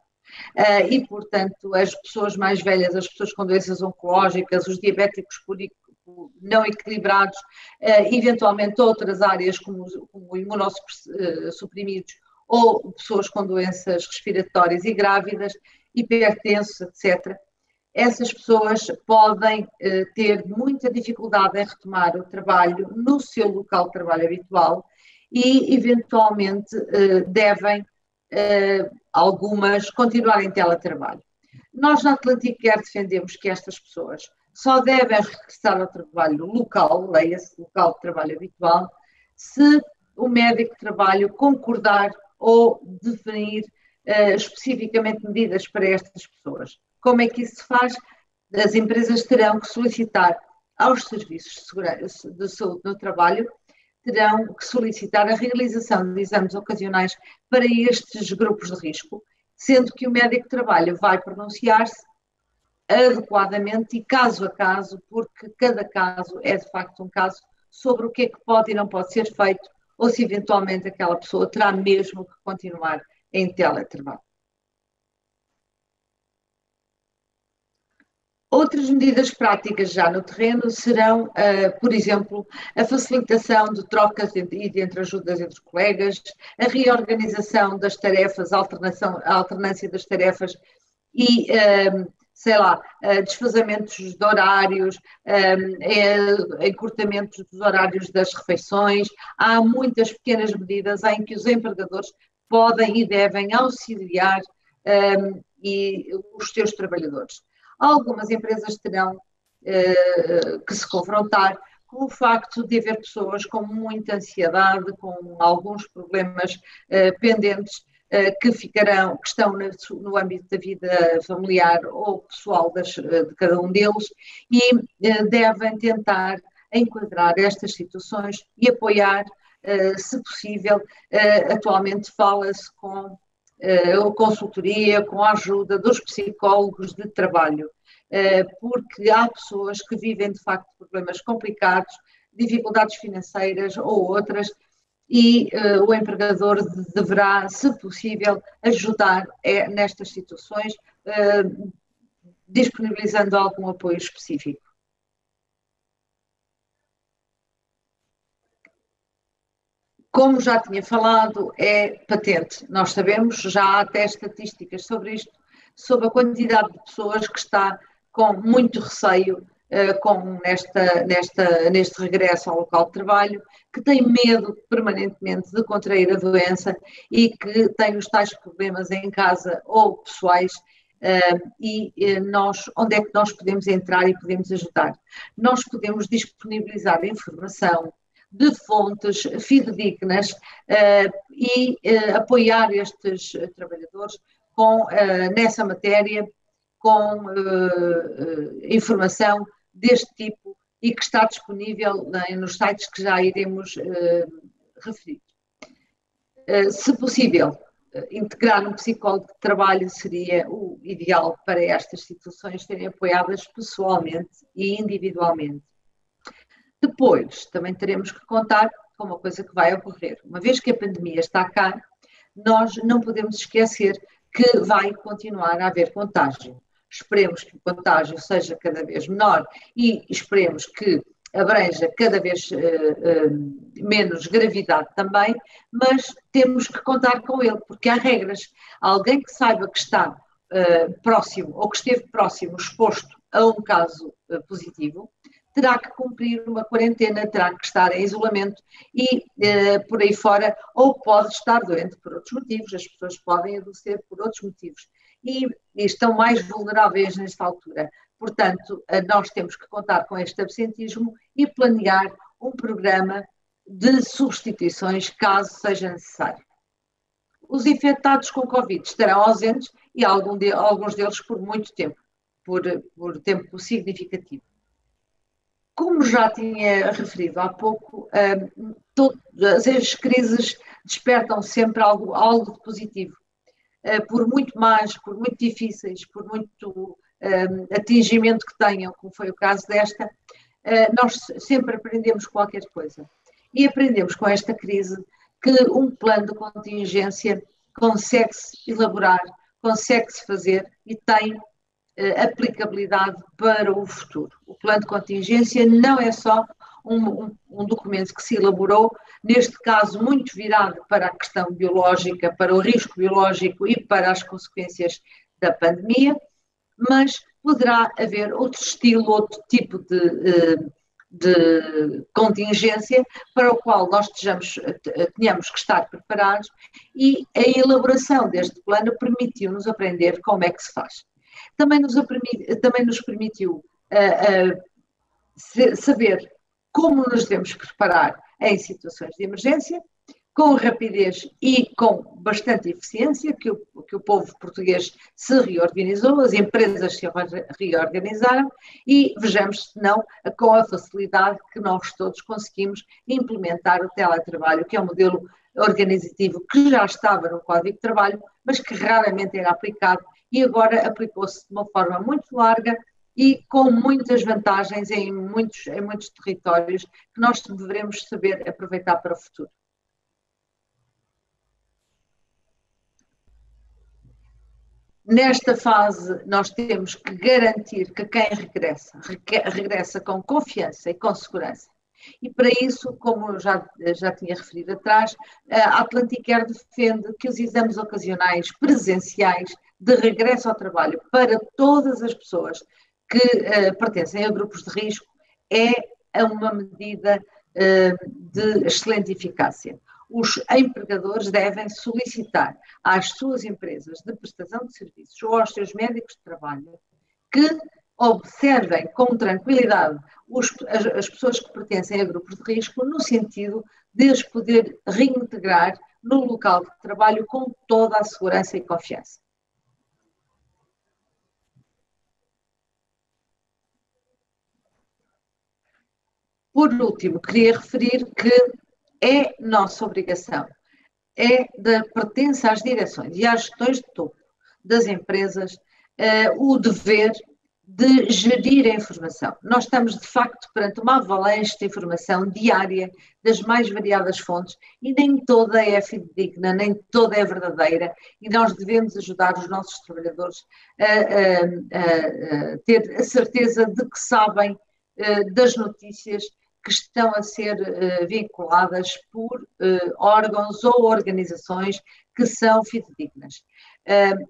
E, portanto, as pessoas mais velhas, as pessoas com doenças oncológicas, os diabéticos não equilibrados, eventualmente outras áreas como imunossuprimidos, ou pessoas com doenças respiratórias e grávidas, hipertensos, etc. Essas pessoas podem ter muita dificuldade em retomar o trabalho no seu local de trabalho habitual e, eventualmente, devem, algumas, continuar em teletrabalho. Nós, na Atlantic Care, defendemos que estas pessoas só devem regressar ao trabalho local, leia-se local de trabalho habitual, se o médico de trabalho concordar ou definir especificamente medidas para estas pessoas. Como é que isso se faz? As empresas terão que solicitar aos serviços de saúde no trabalho terão que solicitar a realização de exames ocasionais para estes grupos de risco, sendo que o médico de trabalho vai pronunciar-se adequadamente e caso a caso, porque cada caso é de facto um caso, sobre o que é que pode e não pode ser feito, ou se eventualmente aquela pessoa terá mesmo que continuar em teletrabalho. Outras medidas práticas já no terreno serão, por exemplo, a facilitação de trocas e de entreajudas entre colegas, a reorganização das tarefas, a alternância das tarefas e, sei lá, desfazamentos de horários, encurtamentos dos horários das refeições. Há muitas pequenas medidas em que os empregadores podem e devem auxiliar os seus trabalhadores. Algumas empresas terão que se confrontar com o facto de haver pessoas com muita ansiedade, com alguns problemas pendentes que estão no âmbito da vida familiar ou pessoal de cada um deles e devem tentar enquadrar estas situações e apoiar, se possível. Atualmente fala-se com consultoria, com a ajuda dos psicólogos de trabalho, porque há pessoas que vivem de facto problemas complicados, dificuldades financeiras ou outras, e o empregador deverá, se possível, ajudar nestas situações, disponibilizando algum apoio específico. Como já tinha falado, é patente. Nós sabemos, já há até estatísticas sobre isto, sobre a quantidade de pessoas que está com muito receio neste regresso ao local de trabalho, que tem medo permanentemente de contrair a doença e que tem os tais problemas em casa ou pessoais. Onde é que nós podemos entrar e podemos ajudar? Nós podemos disponibilizar informação de fontes fidedignas e apoiar estes trabalhadores nessa matéria, com informação deste tipo e que está disponível nos sites que já iremos referir. Se possível, integrar um psicólogo de trabalho seria o ideal para estas situações serem apoiadas pessoalmente e individualmente. Depois, também teremos que contar com uma coisa que vai ocorrer. Uma vez que a pandemia está cá, nós não podemos esquecer que vai continuar a haver contágio. Esperemos que o contágio seja cada vez menor e esperemos que abranja cada vez menos gravidade também, mas temos que contar com ele, porque há regras. Alguém que saiba que está próximo ou que esteve próximo, exposto a um caso positivo, terá que cumprir uma quarentena, terá que estar em isolamento e por aí fora, ou pode estar doente por outros motivos, as pessoas podem adoecer por outros motivos e estão mais vulneráveis nesta altura. Portanto, nós temos que contar com este absentismo e planear um programa de substituições caso seja necessário. Os infectados com Covid estarão ausentes e alguns deles por muito tempo, por tempo significativo. Como já tinha referido há pouco, todas as crises despertam sempre algo de positivo. Por muito más, por muito difíceis, por muito atingimento que tenham, como foi o caso desta, nós sempre aprendemos qualquer coisa. E aprendemos com esta crise que um plano de contingência consegue-se elaborar, consegue-se fazer e tem aplicabilidade para o futuro. O plano de contingência não é só um documento que se elaborou, neste caso muito virado para a questão biológica, para o risco biológico e para as consequências da pandemia, mas poderá haver outro estilo, outro tipo de contingência para o qual nós tenhamos que estar preparados, e a elaboração deste plano permitiu-nos aprender como é que se faz. Também nos permitiu saber como nos devemos preparar em situações de emergência, com rapidez e com bastante eficiência, que o povo português se reorganizou, as empresas se reorganizaram e vejamos se não com a facilidade que nós todos conseguimos implementar o teletrabalho, que é um modelo organizativo que já estava no Código de Trabalho, mas que raramente era aplicado e agora aplicou-se de uma forma muito larga e com muitas vantagens em muitos territórios que nós devemos saber aproveitar para o futuro. Nesta fase, nós temos que garantir que quem regressa com confiança e com segurança. E para isso, como eu já tinha referido atrás, a Atlanticare defende que os exames ocasionais presenciais de regresso ao trabalho para todas as pessoas que pertencem a grupos de risco é uma medida de excelente eficácia. Os empregadores devem solicitar às suas empresas de prestação de serviços ou aos seus médicos de trabalho que observem com tranquilidade as pessoas que pertencem a grupos de risco no sentido de as poder reintegrar no local de trabalho com toda a segurança e confiança. Por último, queria referir que é nossa obrigação, pertence às direções e às gestões de topo das empresas o dever de gerir a informação. Nós estamos, de facto, perante uma avalanche de informação diária das mais variadas fontes e nem toda é fidedigna, nem toda é verdadeira e nós devemos ajudar os nossos trabalhadores a ter a certeza de que sabem das notícias que estão a ser vinculadas por órgãos ou organizações que são fidedignas.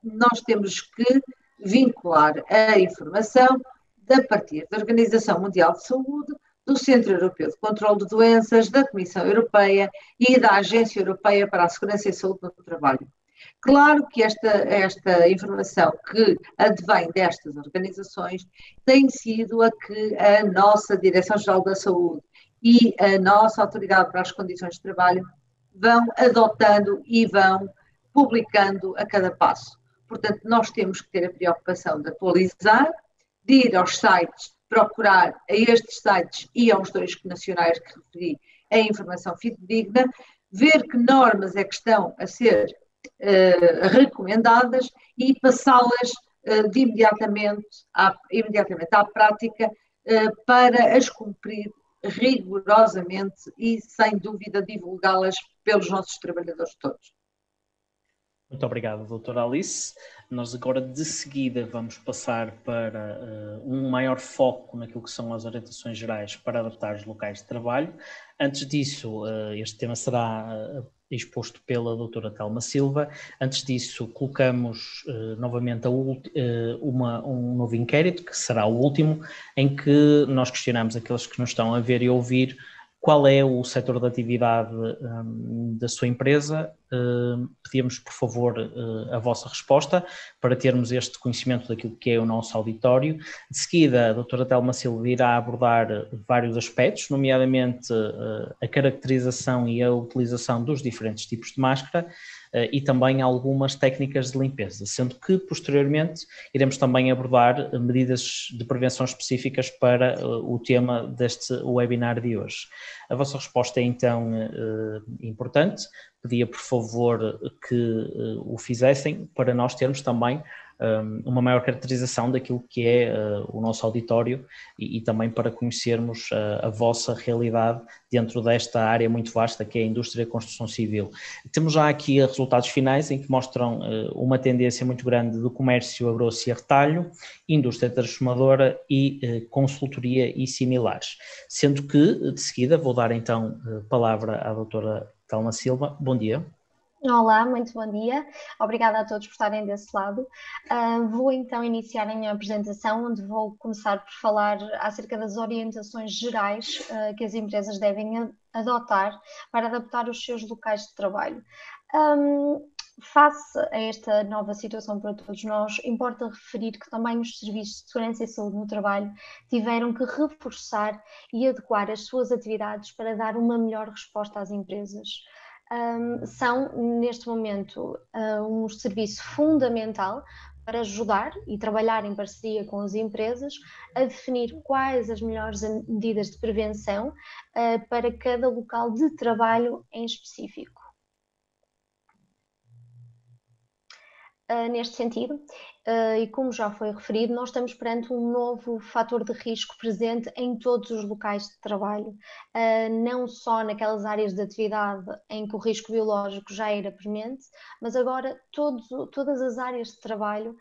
Nós temos que vincular a informação a partir da Organização Mundial de Saúde, do Centro Europeu de Controlo de Doenças, da Comissão Europeia e da Agência Europeia para a Segurança e Saúde no Trabalho. Claro que esta informação que advém destas organizações tem sido a que a nossa Direção-Geral da Saúde e a nossa Autoridade para as Condições de Trabalho vão adotando e vão publicando a cada passo. Portanto, nós temos que ter a preocupação de atualizar, de ir aos sites, procurar a estes sites e aos dois nacionais que referi a informação fidedigna, ver que normas é que estão a ser recomendadas e passá-las imediatamente à prática para as cumprir rigorosamente e, sem dúvida, divulgá-las pelos nossos trabalhadores todos. Muito obrigado, doutora Alice. Nós agora, de seguida, vamos passar para um maior foco naquilo que são as orientações gerais para adaptar os locais de trabalho. Antes disso, este tema será exposto pela doutora Telma Silva. Antes disso, colocamos novamente um novo inquérito, que será o último, em que nós questionamos aqueles que nos estão a ver e ouvir qual é o setor de atividade da sua empresa. Pedimos, por favor, a vossa resposta para termos este conhecimento daquilo que é o nosso auditório. De seguida, a doutora Telma Silva irá abordar vários aspectos, nomeadamente a caracterização e a utilização dos diferentes tipos de máscara e também algumas técnicas de limpeza, sendo que, posteriormente, iremos também abordar medidas de prevenção específicas para o tema deste webinar de hoje. A vossa resposta é, então, importante. Pedia, por favor, que o fizessem para nós termos também uma maior caracterização daquilo que é o nosso auditório e também para conhecermos a vossa realidade dentro desta área muito vasta que é a indústria e a construção civil. Temos já aqui resultados finais em que mostram uma tendência muito grande do comércio a grosso e a retalho, indústria transformadora e consultoria e similares. Sendo que, de seguida, vou dar então a palavra à doutora Telma Silva. Bom dia. Olá, muito bom dia. Obrigada a todos por estarem desse lado. Vou então iniciar a minha apresentação, onde vou começar por falar acerca das orientações gerais que as empresas devem adotar para adaptar os seus locais de trabalho. Face a esta nova situação para todos nós, importa referir que também os serviços de segurança e saúde no trabalho tiveram que reforçar e adequar as suas atividades para dar uma melhor resposta às empresas. são, neste momento, um serviço fundamental para ajudar e trabalhar em parceria com as empresas a definir quais as melhores medidas de prevenção para cada local de trabalho em específico. Neste sentido, e como já foi referido, nós estamos perante um novo fator de risco presente em todos os locais de trabalho, não só naquelas áreas de atividade em que o risco biológico já era premente, mas agora todas as áreas de trabalho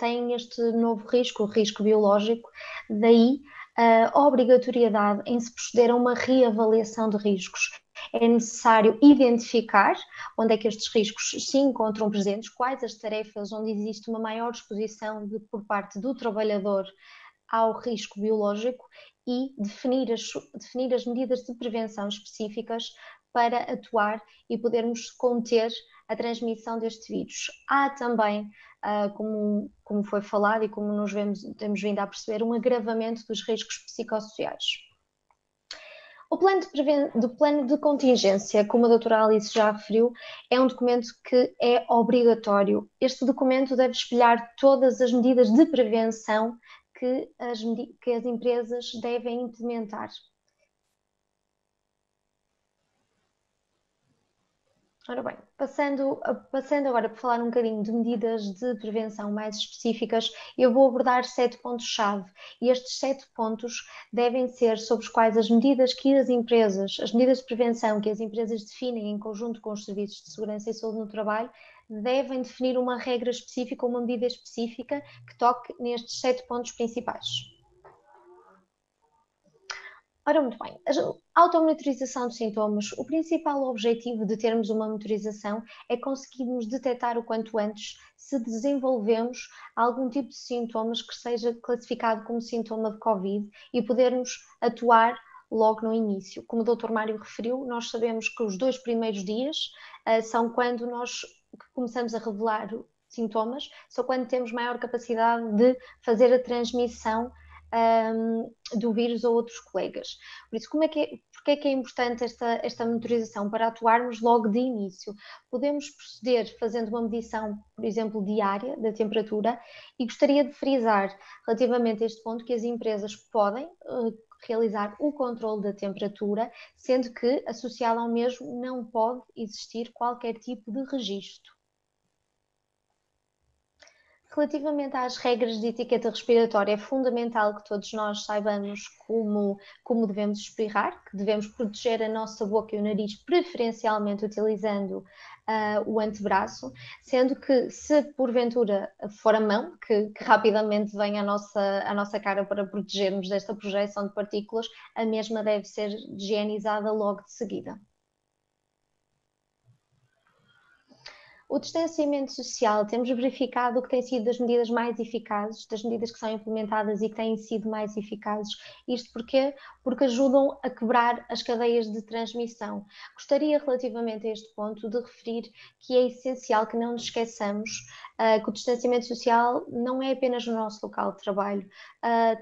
têm este novo risco, o risco biológico, daí a obrigatoriedade em se proceder a uma reavaliação de riscos. É necessário identificar onde é que estes riscos se encontram presentes, quais as tarefas onde existe uma maior exposição por parte do trabalhador ao risco biológico e definir as medidas de prevenção específicas para atuar e podermos conter a transmissão deste vírus. Há também, como foi falado e como nos temos vindo a perceber, um agravamento dos riscos psicossociais. O plano de contingência, como a doutora Alice já referiu, é um documento que é obrigatório. Este documento deve espelhar todas as medidas de prevenção que as empresas devem implementar. Ora bem, passando agora para falar um bocadinho de medidas de prevenção mais específicas, eu vou abordar 7 pontos-chave e estes 7 pontos devem ser sobre os quais as medidas de prevenção que as empresas definem em conjunto com os serviços de segurança e saúde no trabalho, devem definir uma regra específica, uma medida específica que toque nestes 7 pontos principais. Ora, muito bem, a automonitorização de sintomas, o principal objetivo de termos uma monitorização é conseguirmos detectar o quanto antes se desenvolvemos algum tipo de sintomas que seja classificado como sintoma de Covid e podermos atuar logo no início. Como o Dr. Mário referiu, nós sabemos que os 2 primeiros dias são quando nós começamos a revelar sintomas, são quando temos maior capacidade de fazer a transmissão do vírus a outros colegas. Por isso, porque é que é importante esta monitorização? Para atuarmos logo de início. Podemos proceder fazendo uma medição, por exemplo, diária da temperatura e gostaria de frisar relativamente a este ponto que as empresas podem realizar o controle da temperatura, sendo que associado ao mesmo não pode existir qualquer tipo de registro. Relativamente às regras de etiqueta respiratória, é fundamental que todos nós saibamos como devemos espirrar, que devemos proteger a nossa boca e o nariz, preferencialmente utilizando o antebraço, sendo que se porventura for a mão, que rapidamente vem à nossa cara para protegermos desta projeção de partículas, a mesma deve ser higienizada logo de seguida. O distanciamento social, temos verificado que tem sido das medidas mais eficazes, das medidas que são implementadas e que têm sido mais eficazes. Isto porquê? Porque ajudam a quebrar as cadeias de transmissão. Gostaria, relativamente a este ponto, de referir que é essencial que não nos esqueçamos que o distanciamento social não é apenas no nosso local de trabalho.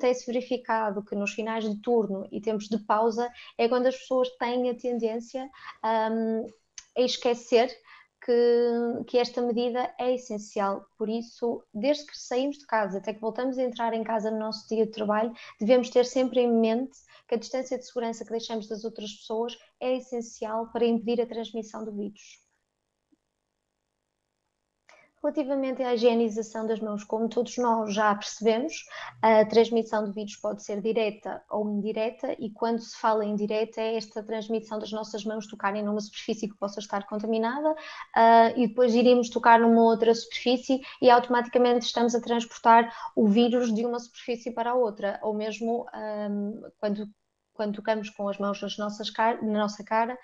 Tem-se verificado que nos finais de turno e tempos de pausa é quando as pessoas têm a tendência a esquecer que esta medida é essencial. Por isso, desde que saímos de casa até que voltamos a entrar em casa no nosso dia de trabalho, devemos ter sempre em mente que a distância de segurança que deixamos das outras pessoas é essencial para impedir a transmissão do vírus. Relativamente à higienização das mãos, como todos nós já percebemos, a transmissão do vírus pode ser direta ou indireta e quando se fala em direta é esta transmissão das nossas mãos tocarem numa superfície que possa estar contaminada e depois iremos tocar numa outra superfície e automaticamente estamos a transportar o vírus de uma superfície para a outra, ou mesmo quando tocamos com as mãos na nossa cara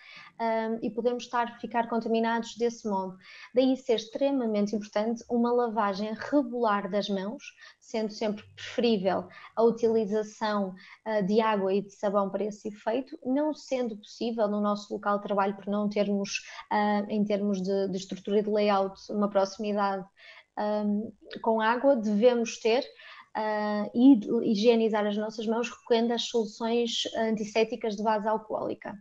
e podemos ficar contaminados desse modo. Daí ser extremamente importante uma lavagem regular das mãos, sendo sempre preferível a utilização de água e de sabão para esse efeito, não sendo possível no nosso local de trabalho, por não termos, em termos de estrutura de layout, uma proximidade com água, devemos ter e higienizar as nossas mãos recorrendo às soluções antissépticas de base alcoólica.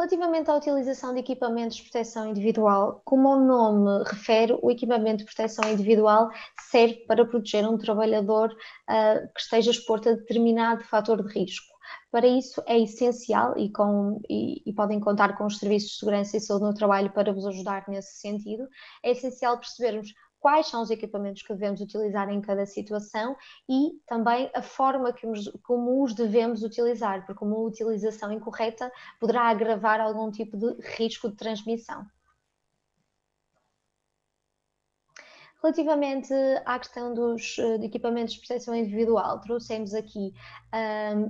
Relativamente à utilização de equipamentos de proteção individual, como o nome refere, o equipamento de proteção individual serve para proteger um trabalhador que esteja exposto a determinado fator de risco. Para isso é essencial e podem contar com os serviços de segurança e saúde no trabalho para vos ajudar nesse sentido. É essencial percebermos quais são os equipamentos que devemos utilizar em cada situação e também a forma como os devemos utilizar, porque uma utilização incorreta poderá agravar algum tipo de risco de transmissão. Relativamente à questão dos equipamentos de proteção individual, trouxemos aqui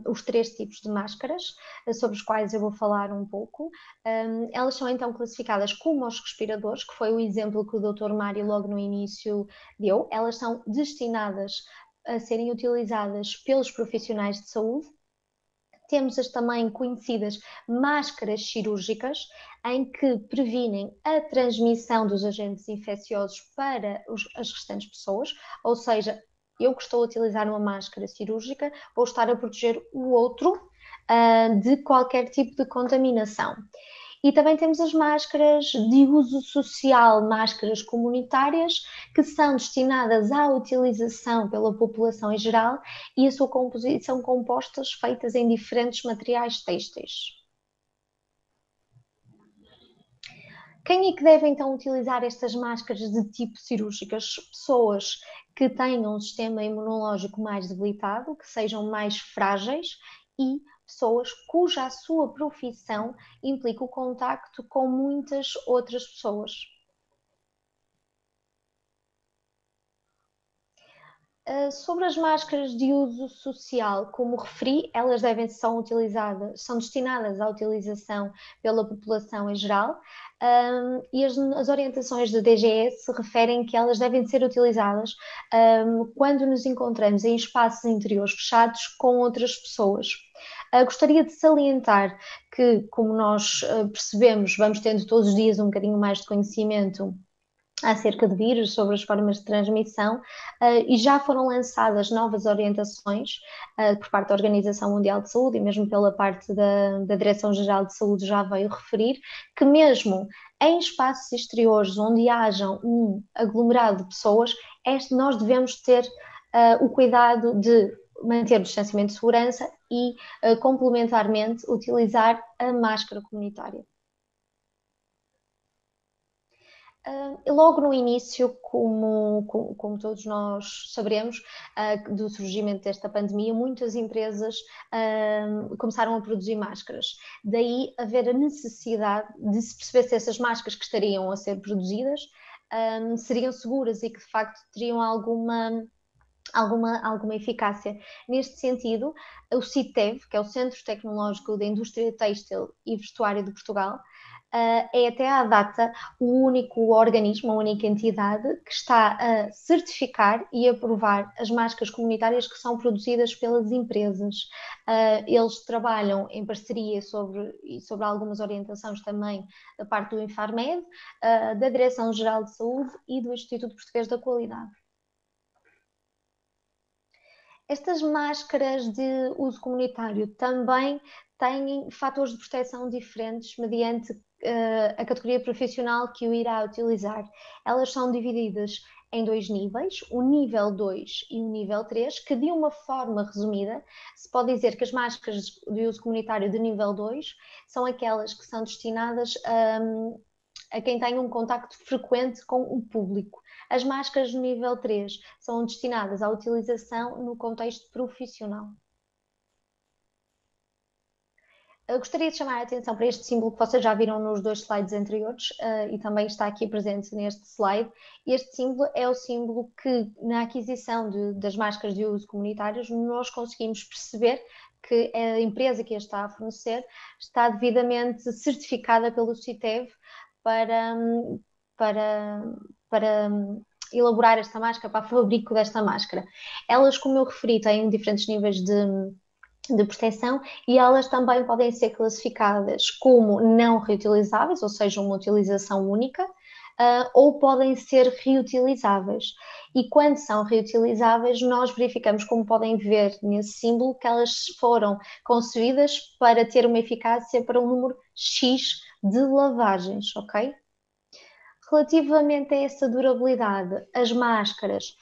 os 3 tipos de máscaras, sobre os quais eu vou falar um pouco. Elas são então classificadas como os respiradores, que foi o exemplo que o Dr. Mário logo no início deu. Elas são destinadas a serem utilizadas pelos profissionais de saúde. Temos as também conhecidas máscaras cirúrgicas, em que previnem a transmissão dos agentes infecciosos para as restantes pessoas, ou seja, eu que estou a utilizar uma máscara cirúrgica, vou estar a proteger o outro de qualquer tipo de contaminação. E também temos as máscaras de uso social, máscaras comunitárias, que são destinadas à utilização pela população em geral e a sua composição compostas feitas em diferentes materiais têxteis. Quem é que deve então utilizar estas máscaras de tipo cirúrgicas? Pessoas que tenham um sistema imunológico mais debilitado, que sejam mais frágeis e pessoas cuja a sua profissão implica o contacto com muitas outras pessoas. Sobre as máscaras de uso social, como referi, elas são destinadas à utilização pela população em geral, e as orientações da DGS referem que elas devem ser utilizadas quando nos encontramos em espaços interiores fechados com outras pessoas. Gostaria de salientar que, como nós percebemos, vamos tendo todos os dias um bocadinho mais de conhecimento acerca de vírus, sobre as formas de transmissão, e já foram lançadas novas orientações por parte da Organização Mundial de Saúde e mesmo pela parte da Direção-Geral de Saúde já veio referir que mesmo em espaços exteriores onde hajam um aglomerado de pessoas, nós devemos ter o cuidado de manter o distanciamento de segurança e, complementarmente, utilizar a máscara comunitária. Logo no início, como todos nós saberemos, do surgimento desta pandemia, muitas empresas começaram a produzir máscaras. Daí haver a necessidade de se perceber se essas máscaras que estariam a ser produzidas seriam seguras e que de facto teriam alguma eficácia. Neste sentido, o CITEV, que é o Centro Tecnológico da Indústria Têxtil e Vestuário de Portugal, é até à data o único organismo, a única entidade que está a certificar e aprovar as máscaras comunitárias que são produzidas pelas empresas. Eles trabalham em parceria sobre algumas orientações também da parte do Infarmed, da Direção-Geral de Saúde e do Instituto Português da Qualidade. Estas máscaras de uso comunitário também têm fatores de proteção diferentes mediante a categoria profissional que o irá utilizar. Elas são divididas em 2 níveis, o nível 2 e o nível 3, que de uma forma resumida se pode dizer que as máscaras de uso comunitário de nível 2 são aquelas que são destinadas a quem tem um contacto frequente com o público. As máscaras do nível 3 são destinadas à utilização no contexto profissional. Eu gostaria de chamar a atenção para este símbolo que vocês já viram nos 2 slides anteriores e também está aqui presente neste slide. Este símbolo é o símbolo que, na aquisição das máscaras de uso comunitários, nós conseguimos perceber que a empresa que a está a fornecer está devidamente certificada pelo CITEV para elaborar esta máscara, para o fabrico desta máscara. Elas, como eu referi, têm diferentes níveis de proteção e elas também podem ser classificadas como não reutilizáveis, ou seja, uma utilização única, ou podem ser reutilizáveis. E quando são reutilizáveis, nós verificamos, como podem ver nesse símbolo, que elas foram concebidas para ter uma eficácia para um número X de lavagens, ok? Relativamente a essa durabilidade, as máscaras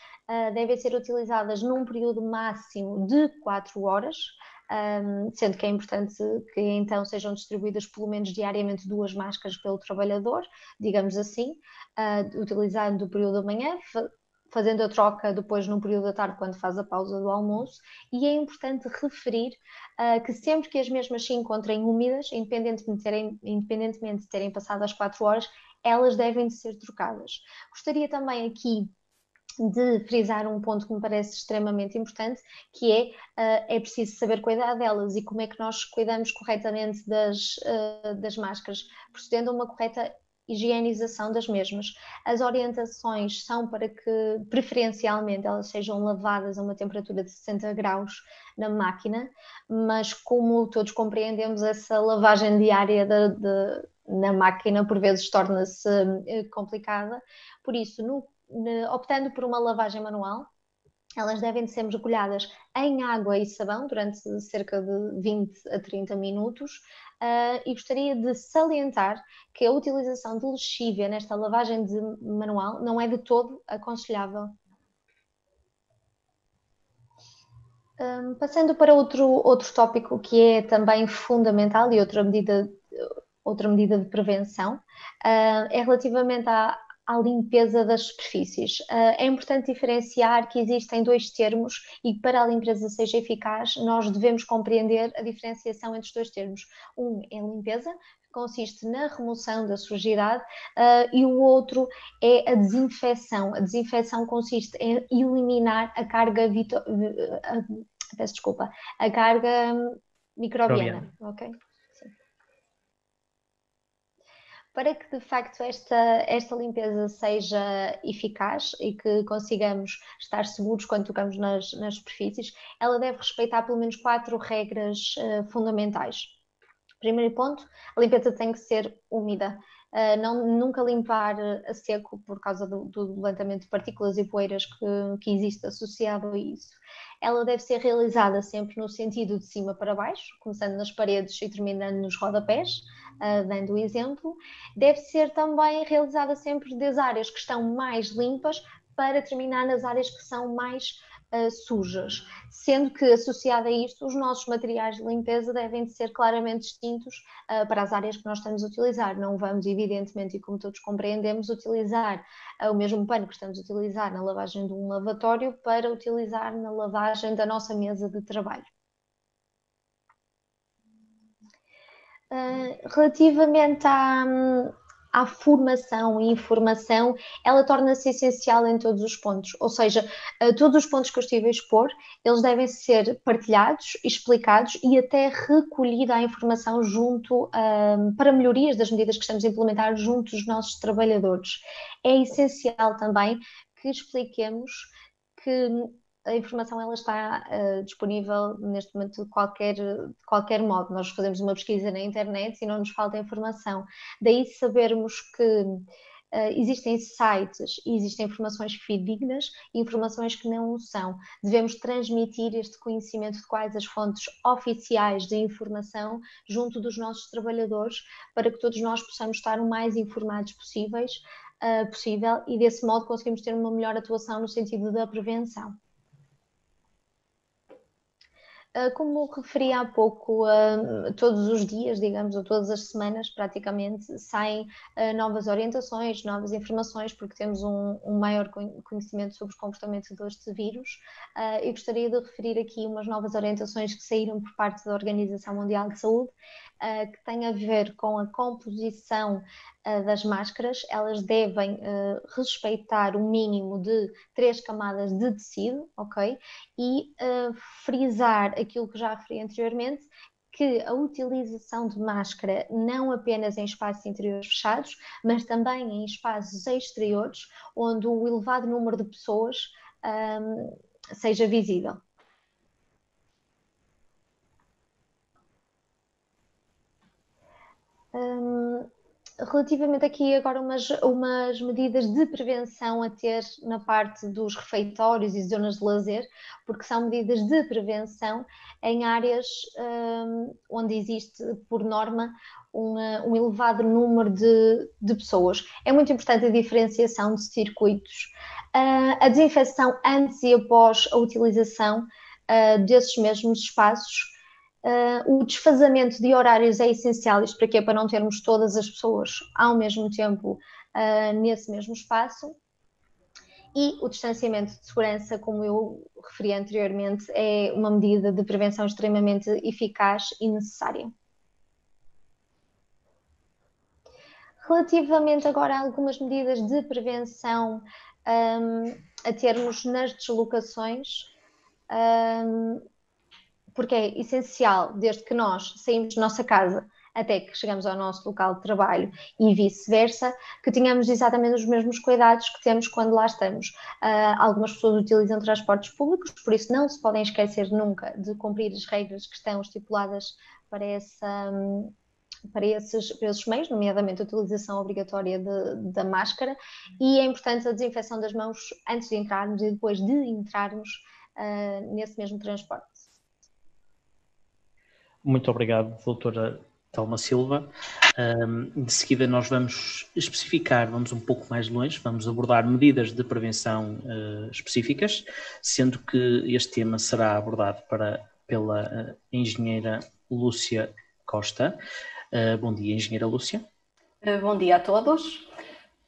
devem ser utilizadas num período máximo de 4 horas, sendo que é importante que então sejam distribuídas pelo menos diariamente 2 máscaras pelo trabalhador, digamos assim, utilizando o período da manhã, fazendo a troca depois no período da tarde, quando faz a pausa do almoço, e é importante referir que sempre que as mesmas se encontrem úmidas, independentemente de terem passado as 4 horas, elas devem de ser trocadas. Gostaria também aqui de frisar um ponto que me parece extremamente importante, que é preciso saber cuidar delas e como é que nós cuidamos corretamente das máscaras, procedendo a uma correta higienização das mesmas. As orientações são para que, preferencialmente, elas sejam lavadas a uma temperatura de 60 graus na máquina, mas como todos compreendemos, essa lavagem diária na máquina por vezes torna-se complicada, por isso, optando por uma lavagem manual, elas devem ser mergulhadas em água e sabão durante cerca de 20 a 30 minutos e gostaria de salientar que a utilização de lexívia nesta lavagem manual não é de todo aconselhável. Passando para outro tópico que é também fundamental e outra medida de prevenção, é relativamente à limpeza das superfícies. É importante diferenciar que existem 2 termos e para a limpeza seja eficaz, nós devemos compreender a diferenciação entre os 2 termos. Um é limpeza, que consiste na remoção da sujidade, e o outro é a desinfecção. A desinfecção consiste em eliminar a carga a carga microbiana, ok? Para que de facto esta limpeza seja eficaz e que consigamos estar seguros quando tocamos nas superfícies, ela deve respeitar pelo menos 4 regras fundamentais. Primeiro ponto, a limpeza tem que ser úmida. Nunca limpar a seco por causa do levantamento de partículas e poeiras que existe associado a isso. Ela deve ser realizada sempre no sentido de cima para baixo, começando nas paredes e terminando nos rodapés, dando o exemplo. Deve ser também realizada sempre das áreas que estão mais limpas para terminar nas áreas que são mais sujas, sendo que associado a isto os nossos materiais de limpeza devem de ser claramente distintos para as áreas que nós estamos a utilizar. Não vamos, evidentemente, e como todos compreendemos, utilizar o mesmo pano que estamos a utilizar na lavagem de um lavatório para utilizar na lavagem da nossa mesa de trabalho. Relativamente à formação e informação, ela torna-se essencial em todos os pontos, ou seja, todos os pontos que eu estive a expor, eles devem ser partilhados, explicados e até recolhida a informação junto, para melhorias das medidas que estamos a implementar junto dos nossos trabalhadores. É essencial também que expliquemos que a informação ela está disponível neste momento de qualquer modo. Nós fazemos uma pesquisa na internet e não nos falta informação. Daí sabermos que existem sites e existem informações fidedignas e informações que não o são. Devemos transmitir este conhecimento de quais as fontes oficiais de informação junto dos nossos trabalhadores para que todos nós possamos estar o mais informados possível e desse modo conseguimos ter uma melhor atuação no sentido da prevenção. Como referi há pouco, todos os dias, digamos, ou todas as semanas, praticamente, saem novas orientações, novas informações, porque temos um maior conhecimento sobre os comportamentos deste vírus. Eu gostaria de referir aqui umas novas orientações que saíram por parte da Organização Mundial de Saúde, que têm a ver com a composição das máscaras. Elas devem respeitar o mínimo de 3 camadas de tecido, ok? E frisar aquilo que já referi anteriormente, que a utilização de máscara não apenas em espaços interiores fechados, mas também em espaços exteriores, onde o elevado número de pessoas seja visível. Relativamente aqui agora umas medidas de prevenção a ter na parte dos refeitórios e zonas de lazer, porque são medidas de prevenção em áreas onde existe, por norma, um elevado número de pessoas. É muito importante a diferenciação de circuitos, a desinfecção antes e após a utilização desses mesmos espaços. O desfazamento de horários é essencial, isto para quê? Para não termos todas as pessoas ao mesmo tempo nesse mesmo espaço. E o distanciamento de segurança, como eu referi anteriormente, é uma medida de prevenção extremamente eficaz e necessária. Relativamente agora a algumas medidas de prevenção a termos nas deslocações, porque é essencial, desde que nós saímos da nossa casa até que chegamos ao nosso local de trabalho e vice-versa, que tenhamos exatamente os mesmos cuidados que temos quando lá estamos. Algumas pessoas utilizam transportes públicos, por isso não se podem esquecer nunca de cumprir as regras que estão estipuladas para esses meios, nomeadamente a utilização obrigatória da máscara, e é importante a desinfecção das mãos antes de entrarmos e depois de entrarmos nesse mesmo transporte. Muito obrigado, doutora Telma Silva. De seguida nós vamos especificar, vamos um pouco mais longe, vamos abordar medidas de prevenção específicas, sendo que este tema será abordado pela engenheira Lúcia Costa. Bom dia, engenheira Lúcia. Bom dia a todos.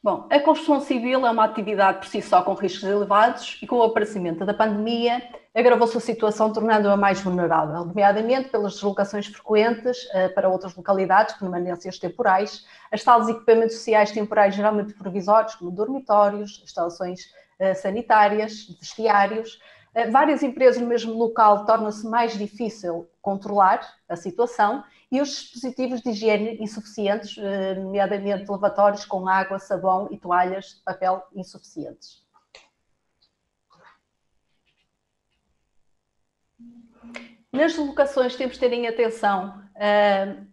Bom, a construção civil é uma atividade por si só com riscos elevados e com o aparecimento da pandemia agravou-se a situação, tornando-a mais vulnerável, nomeadamente pelas deslocações frequentes para outras localidades, permanências temporais, as tais equipamentos sociais temporais geralmente provisórios, como dormitórios, instalações sanitárias, vestiários. Várias empresas no mesmo local torna-se mais difícil controlar a situação e os dispositivos de higiene insuficientes, nomeadamente lavatórios com água, sabão e toalhas de papel insuficientes. Nas deslocações temos de ter em atenção,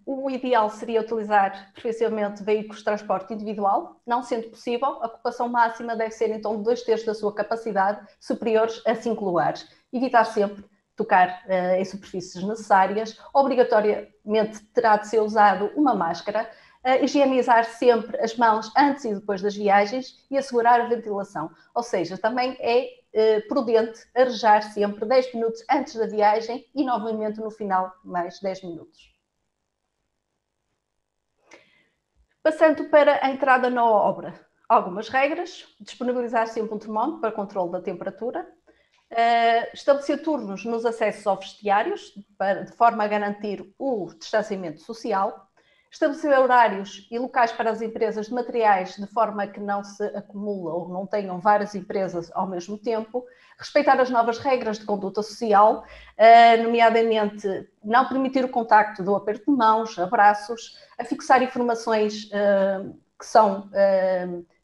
o ideal seria utilizar preferencialmente veículos de transporte individual, não sendo possível, a ocupação máxima deve ser então de 2/3 da sua capacidade, superiores a 5 lugares. Evitar sempre tocar em superfícies necessárias, obrigatoriamente terá de ser usado uma máscara, higienizar sempre as mãos antes e depois das viagens e assegurar a ventilação. Ou seja, também é prudente arejar sempre 10 minutos antes da viagem e novamente no final mais 10 minutos. Passando para a entrada na obra, algumas regras: disponibilizar sempre um termómetro para controle da temperatura, estabelecer turnos nos acessos aos vestiários de forma a garantir o distanciamento social, estabelecer horários e locais para as empresas de materiais de forma a que não se acumula ou não tenham várias empresas ao mesmo tempo, respeitar as novas regras de conduta social, nomeadamente não permitir o contacto do aperto de mãos, abraços, a fixar informações que são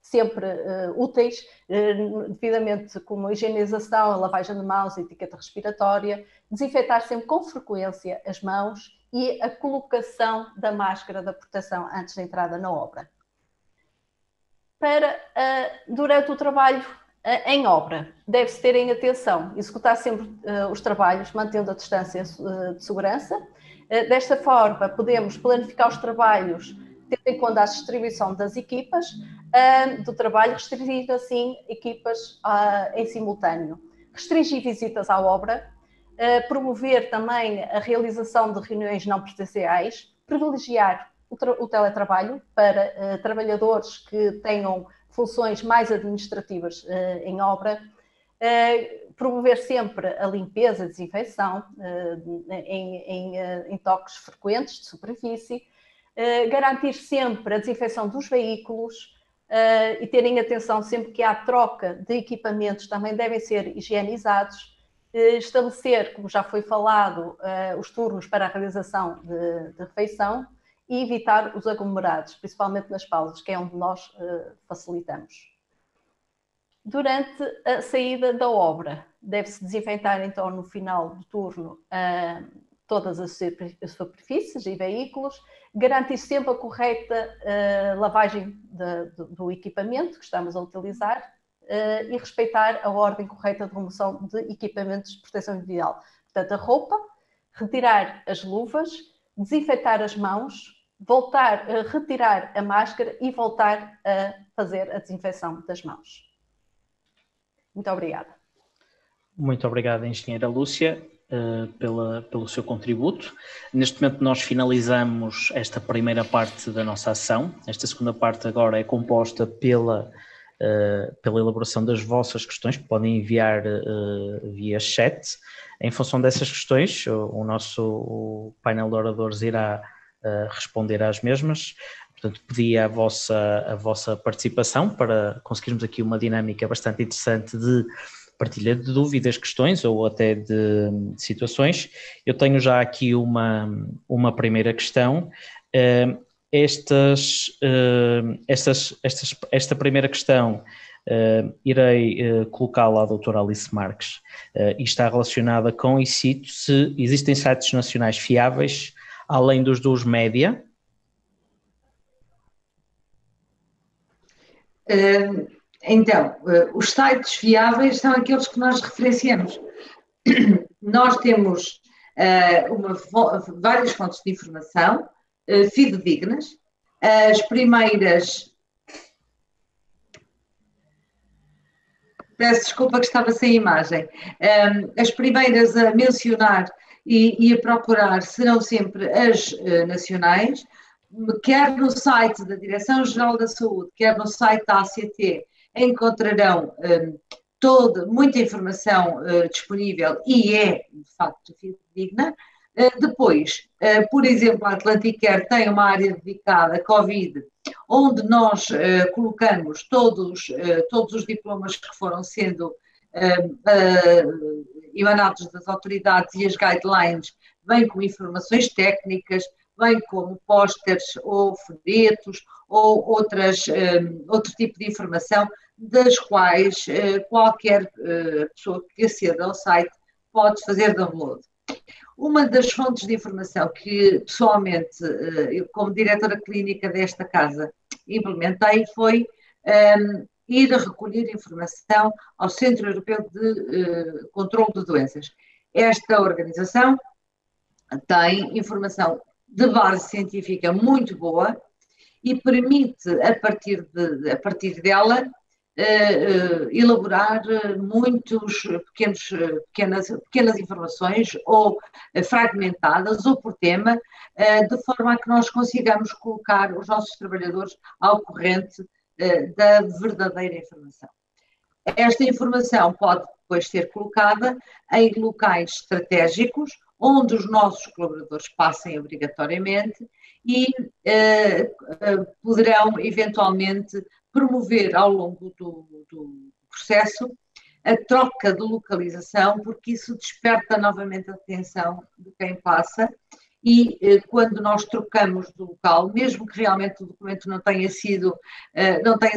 sempre úteis, devidamente como a higienização, a lavagem de mãos, a etiqueta respiratória, desinfetar sempre com frequência as mãos e a colocação da máscara da proteção antes da entrada na obra. Durante o trabalho em obra, deve-se ter em atenção executar sempre os trabalhos mantendo a distância de segurança. Desta forma, podemos planificar os trabalhos tendo em conta a distribuição das equipas do trabalho, restringindo assim equipas em simultâneo. Restringir visitas à obra, promover também a realização de reuniões não presenciais, privilegiar o teletrabalho para trabalhadores que tenham funções mais administrativas em obra, promover sempre a limpeza, a desinfecção em toques frequentes de superfície, garantir sempre a desinfecção dos veículos e terem atenção sempre que há troca de equipamentos também devem ser higienizados, estabelecer, como já foi falado, os turnos para a realização de refeição e evitar os aglomerados, principalmente nas pausas, que é onde nós facilitamos. Durante a saída da obra, deve-se desinfetar então no final do turno todas as superfícies e veículos, garantir sempre a correta lavagem do equipamento que estamos a utilizar e respeitar a ordem correta de remoção de equipamentos de proteção individual. Portanto, a roupa, retirar as luvas, desinfetar as mãos, voltar a retirar a máscara e voltar a fazer a desinfecção das mãos. Muito obrigada. Muito obrigado, engenheira Lúcia, pelo seu contributo. Neste momento nós finalizamos esta primeira parte da nossa ação. Esta segunda parte agora é composta pela elaboração das vossas questões, que podem enviar via chat. Em função dessas questões, o nosso painel de oradores irá responder às mesmas. Portanto, pedi a vossa participação para conseguirmos aqui uma dinâmica bastante interessante de partilha de dúvidas, questões ou até de situações. Eu tenho já aqui uma primeira questão. Esta primeira questão irei colocá-la à doutora Alice Marques e está relacionada com, e cito, se existem sites nacionais fiáveis além dos média. Então, os sites fiáveis são aqueles que nós referenciamos. Nós temos várias fontes de informação fidedignas. As primeiras... Peço desculpa que estava sem imagem. As primeiras a mencionar e a procurar serão sempre as nacionais, quer no site da Direção-Geral da Saúde, quer no site da ACT, encontrarão muita informação disponível e é, de facto, fidedigna. Depois, por exemplo, a Atlanticare tem uma área dedicada a Covid, onde nós colocamos todos os diplomas que foram sendo emanados das autoridades e as guidelines, bem com informações técnicas, bem como pósteres ou folhetos ou outro tipo de informação, das quais qualquer pessoa que aceda ao site pode fazer download. Uma das fontes de informação que, pessoalmente, eu como diretora clínica desta casa, implementei foi ir a recolher informação ao Centro Europeu de Controlo de Doenças. Esta organização tem informação de base científica muito boa e permite, a partir dela, elaborar muitos pequenas informações ou fragmentadas ou por tema, de forma a que nós consigamos colocar os nossos trabalhadores ao corrente da verdadeira informação. Esta informação pode depois ser colocada em locais estratégicos, onde os nossos colaboradores passem obrigatoriamente e poderão eventualmente promover ao longo do processo a troca de localização, porque isso desperta novamente a atenção de quem passa e quando nós trocamos de local, mesmo que realmente o documento não tenha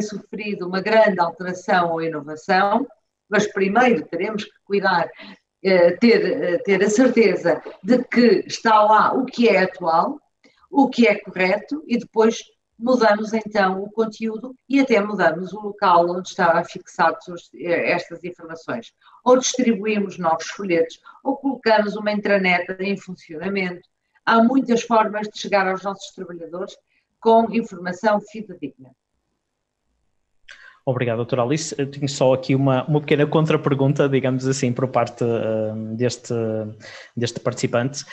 sofrido uma grande alteração ou inovação, mas primeiro teremos que cuidar, ter a certeza de que está lá o que é atual, o que é correto e depois mudamos então o conteúdo e até mudamos o local onde está fixados estas informações. Ou distribuímos novos folhetos, ou colocamos uma intranet em funcionamento. Há muitas formas de chegar aos nossos trabalhadores com informação fidedigna. Obrigado, doutora Alice. Eu tenho só aqui uma pequena contrapergunta, digamos assim, por parte deste participante,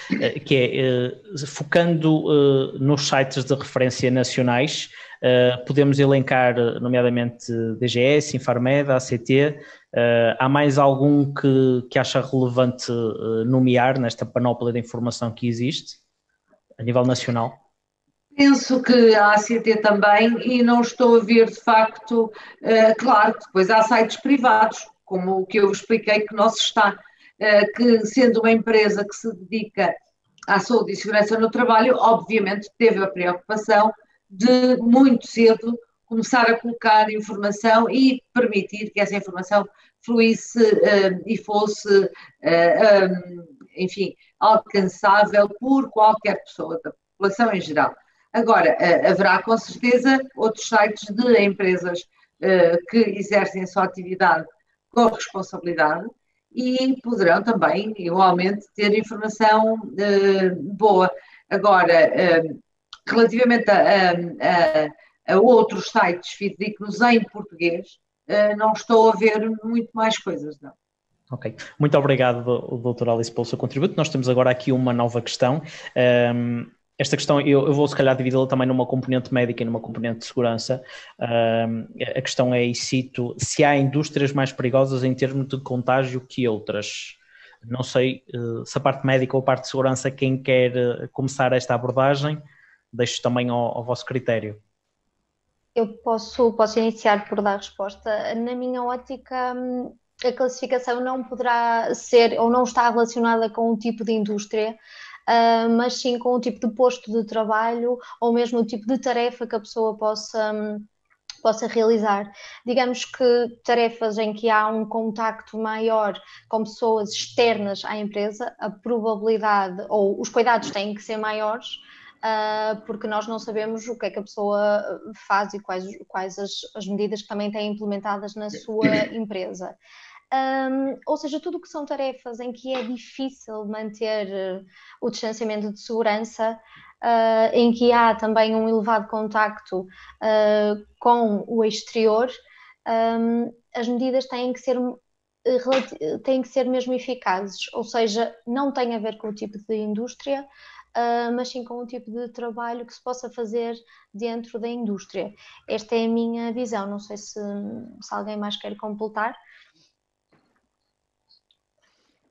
que é, focando nos sites de referência nacionais, podemos elencar, nomeadamente, DGS, Infarmed, ACT, há mais algum que acha relevante nomear nesta panóplia de informação que existe, a nível nacional? Penso que a ACT também, e não estou a ver de facto, claro, depois há sites privados, como o que eu expliquei que nosso está, que sendo uma empresa que se dedica à saúde e segurança no trabalho, obviamente teve a preocupação de muito cedo começar a colocar informação e permitir que essa informação fluísse e fosse, enfim, alcançável por qualquer pessoa da população em geral. Agora, haverá com certeza outros sites de empresas que exercem a sua atividade com responsabilidade e poderão também, igualmente, ter informação boa. Agora, relativamente a outros sites fidedignos em português, não estou a ver muito mais coisas, não. Ok, muito obrigado, Dr. Alice, pelo seu contributo. Nós temos agora aqui uma nova questão. Esta questão eu vou se calhar dividi-la também numa componente médica e numa componente de segurança. A questão é, e cito, se há indústrias mais perigosas em termos de contágio que outras. Não sei se a parte médica ou a parte de segurança, quem quer começar esta abordagem, deixo também ao vosso critério. Eu posso iniciar por dar resposta. Na minha ótica, a classificação não poderá ser ou não está relacionada com um tipo de indústria, mas sim com o tipo de posto de trabalho ou mesmo o tipo de tarefa que a pessoa possa realizar. Digamos que tarefas em que há um contacto maior com pessoas externas à empresa, a probabilidade ou os cuidados têm que ser maiores, porque nós não sabemos o que é que a pessoa faz e quais as medidas que também têm implementadas na sua empresa. Ou seja, tudo o que são tarefas em que é difícil manter o distanciamento de segurança, em que há também um elevado contacto com o exterior, as medidas têm que ser mesmo eficazes, ou seja, não tem a ver com o tipo de indústria, mas sim com o tipo de trabalho que se possa fazer dentro da indústria. Esta é a minha visão, não sei se alguém mais quer completar.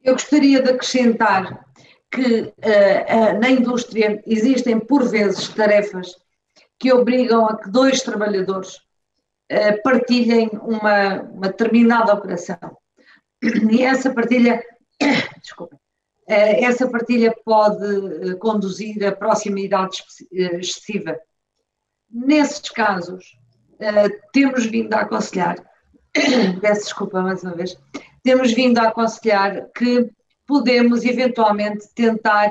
Eu gostaria de acrescentar que na indústria existem, por vezes, tarefas que obrigam a que dois trabalhadores partilhem uma determinada operação. E essa partilha, essa partilha pode conduzir a proximidade excessiva. Nesses casos, temos vindo a aconselhar, peço desculpa mais uma vez, temos vindo a aconselhar que podemos eventualmente tentar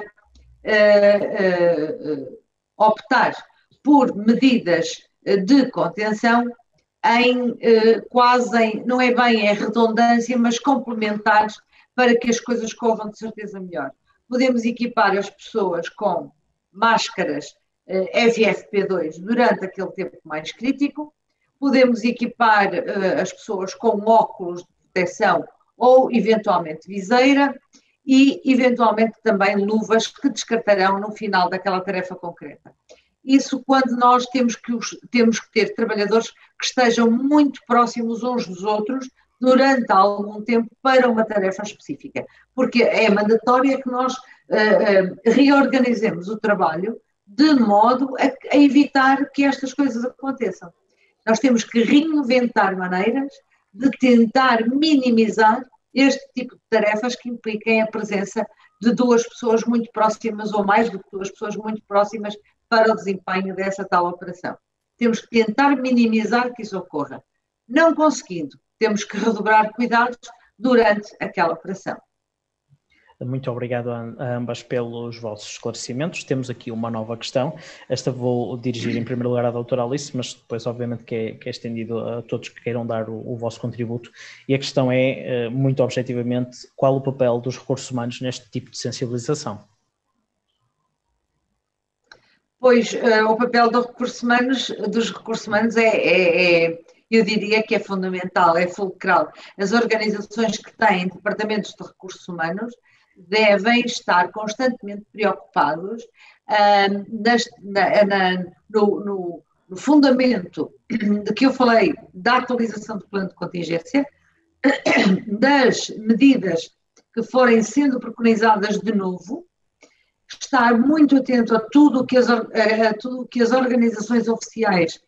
optar por medidas de contenção não é bem em redundância, mas complementares para que as coisas corram de certeza melhor. Podemos equipar as pessoas com máscaras FFP2 durante aquele tempo mais crítico, podemos equipar as pessoas com óculos de proteção ou eventualmente viseira e eventualmente também luvas que descartarão no final daquela tarefa concreta. Isso quando nós temos que ter trabalhadores que estejam muito próximos uns dos outros durante algum tempo para uma tarefa específica, porque é mandatório que nós reorganizemos o trabalho de modo a evitar que estas coisas aconteçam. Nós temos que reinventar maneiras de tentar minimizar este tipo de tarefas que impliquem a presença de duas pessoas muito próximas ou mais do que duas pessoas muito próximas para o desempenho dessa tal operação. Temos que tentar minimizar que isso ocorra. Não conseguindo, temos que redobrar cuidados durante aquela operação. Muito obrigado a ambas pelos vossos esclarecimentos. Temos aqui uma nova questão. Esta vou dirigir em primeiro lugar à doutora Alice, mas depois obviamente que é estendido a todos que queiram dar o vosso contributo. E a questão é, muito objetivamente, qual o papel dos recursos humanos neste tipo de sensibilização? Pois, o papel dos recursos humanos eu diria que é fundamental, é fulcral. As organizações que têm departamentos de recursos humanos devem estar constantemente preocupados no fundamento de que eu falei da atualização do plano de contingência, das medidas que forem sendo preconizadas de novo, estar muito atento a tudo o que as organizações oficiais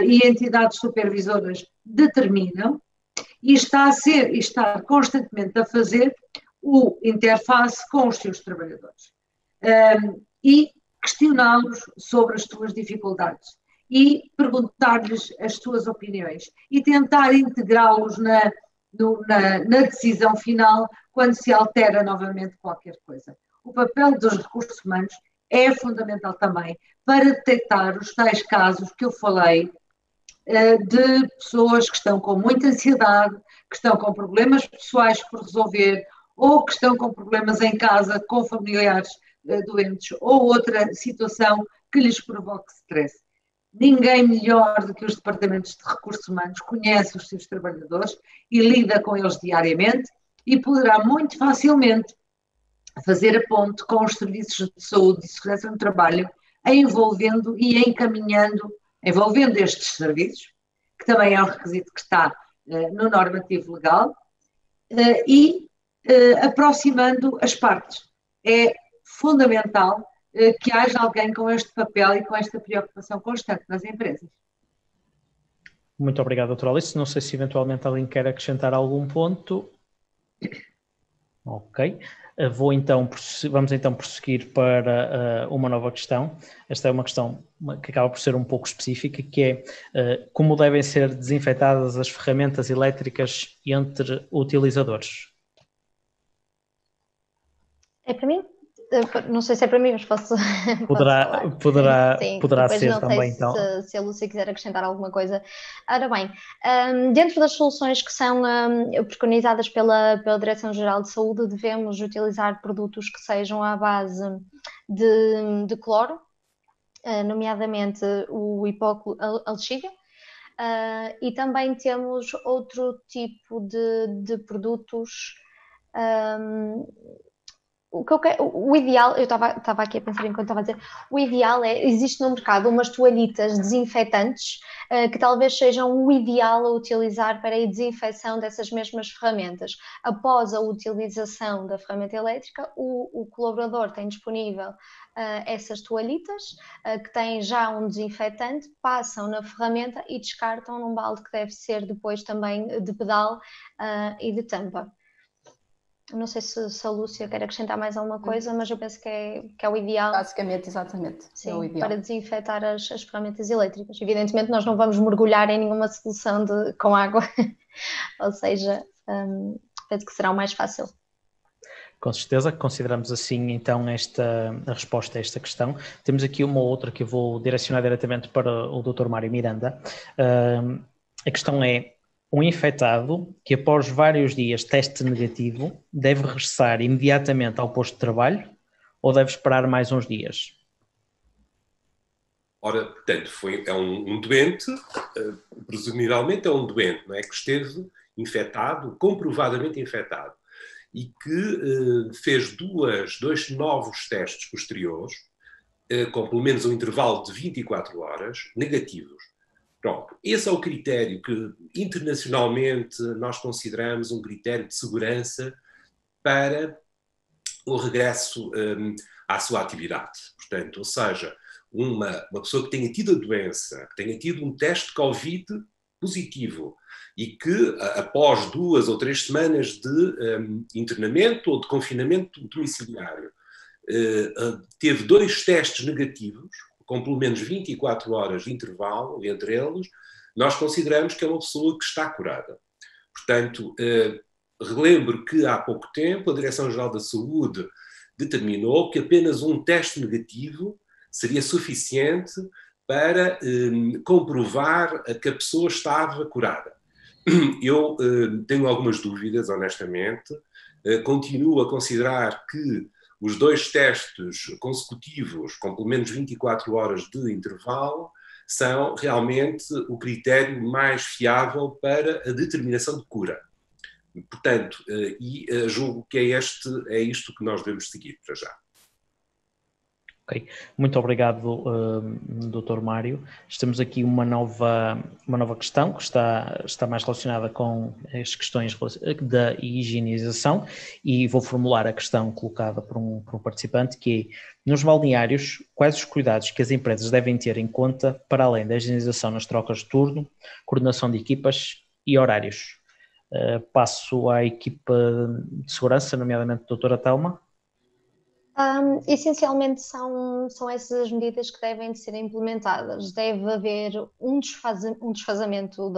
e entidades supervisoras determinam e estar constantemente a fazer o interface com os seus trabalhadores e questioná-los sobre as suas dificuldades e perguntar-lhes as suas opiniões e tentar integrá-los na decisão final quando se altera novamente qualquer coisa. O papel dos recursos humanos é fundamental também para detectar os tais casos que eu falei, de pessoas que estão com muita ansiedade, que estão com problemas pessoais por resolver, ou que estão com problemas em casa com familiares doentes, ou outra situação que lhes provoque stress. Ninguém melhor do que os departamentos de recursos humanos conhece os seus trabalhadores e lida com eles diariamente e poderá muito facilmente fazer a ponte com os serviços de saúde e segurança no trabalho, envolvendo e envolvendo estes serviços, que também é um requisito que está no normativo legal, e aproximando as partes. É fundamental que haja alguém com este papel e com esta preocupação constante nas empresas. Muito obrigado, doutora Alice. Não sei se eventualmente alguém quer acrescentar algum ponto. Ok. Vamos então prosseguir para uma nova questão. Esta é uma questão que acaba por ser um pouco específica, que é como devem ser desinfetadas as ferramentas elétricas entre utilizadores? É para mim? Não sei se é para mim, mas posso Poderá ser também, então. Se a Lúcia quiser acrescentar alguma coisa. Ora bem, dentro das soluções que são preconizadas pela Direção-Geral de Saúde, devemos utilizar produtos que sejam à base de cloro, nomeadamente o hipocloralgida, e também temos outro tipo de produtos. O ideal, eu estava aqui a pensar enquanto estava a dizer, o ideal existe no mercado umas toalhitas desinfetantes que talvez sejam o ideal a utilizar para a desinfecção dessas mesmas ferramentas. Após a utilização da ferramenta elétrica, o colaborador tem disponível essas toalhitas que têm já um desinfetante, passam na ferramenta e descartam num balde que deve ser depois também de pedal e de tampa. Não sei se a Lúcia quer acrescentar mais alguma coisa, mas eu penso que é o ideal. Basicamente, exatamente. Sim, é o ideal. Para desinfetar as ferramentas elétricas. Evidentemente, nós não vamos mergulhar em nenhuma solução com água, ou seja, penso que será o mais fácil. Com certeza, consideramos assim então a resposta a esta questão. Temos aqui uma outra que eu vou direcionar diretamente para o Dr. Mário Miranda. A questão é: um infectado que após vários dias teste negativo deve regressar imediatamente ao posto de trabalho ou deve esperar mais uns dias? Ora, portanto, é um doente, presumivelmente é um doente, não é? Que esteve infectado, comprovadamente infectado, e que fez dois novos testes posteriores, com pelo menos um intervalo de 24 horas, negativos. Pronto, esse é o critério que internacionalmente nós consideramos um critério de segurança para o regresso à sua atividade. Portanto, ou seja, uma pessoa que tenha tido a doença, que tenha tido um teste de Covid positivo e que após 2 ou 3 semanas de internamento ou de confinamento domiciliário teve 2 testes negativos, com pelo menos 24 horas de intervalo entre eles, nós consideramos que é uma pessoa que está curada. Portanto, relembro que há pouco tempo a Direção-Geral da Saúde determinou que apenas um teste negativo seria suficiente para comprovar que a pessoa estava curada. Eu tenho algumas dúvidas, honestamente, continuo a considerar que os 2 testes consecutivos, com pelo menos 24 horas de intervalo, são realmente o critério mais fiável para a determinação de cura. Portanto, julgo que é isto que nós devemos seguir para já. Ok, muito obrigado, Dr. Mário. Temos aqui uma nova questão que está mais relacionada com as questões da higienização e vou formular a questão colocada por um participante, que é: nos balneários, quais os cuidados que as empresas devem ter em conta para além da higienização nas trocas de turno, coordenação de equipas e horários? Passo à equipa de segurança, nomeadamente a doutora Thelma. Essencialmente são essas as medidas que devem ser implementadas. Deve haver um desfazamento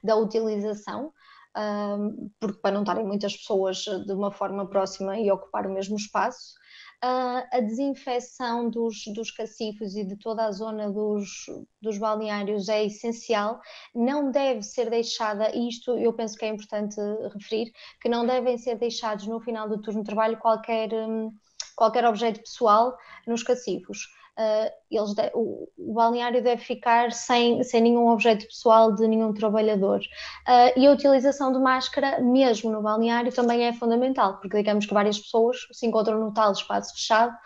da utilização, porque para não estarem muitas pessoas de uma forma próxima e ocupar o mesmo espaço. a desinfecção dos cacifes e de toda a zona dos balneários é essencial, não deve ser deixada, e isto eu penso que é importante referir, que não devem ser deixados no final do turno de trabalho qualquer objeto pessoal nos cacifes. O balneário deve ficar sem nenhum objeto pessoal de nenhum trabalhador. E a utilização de máscara, mesmo no balneário, também é fundamental, porque digamos que várias pessoas se encontram num tal espaço fechado,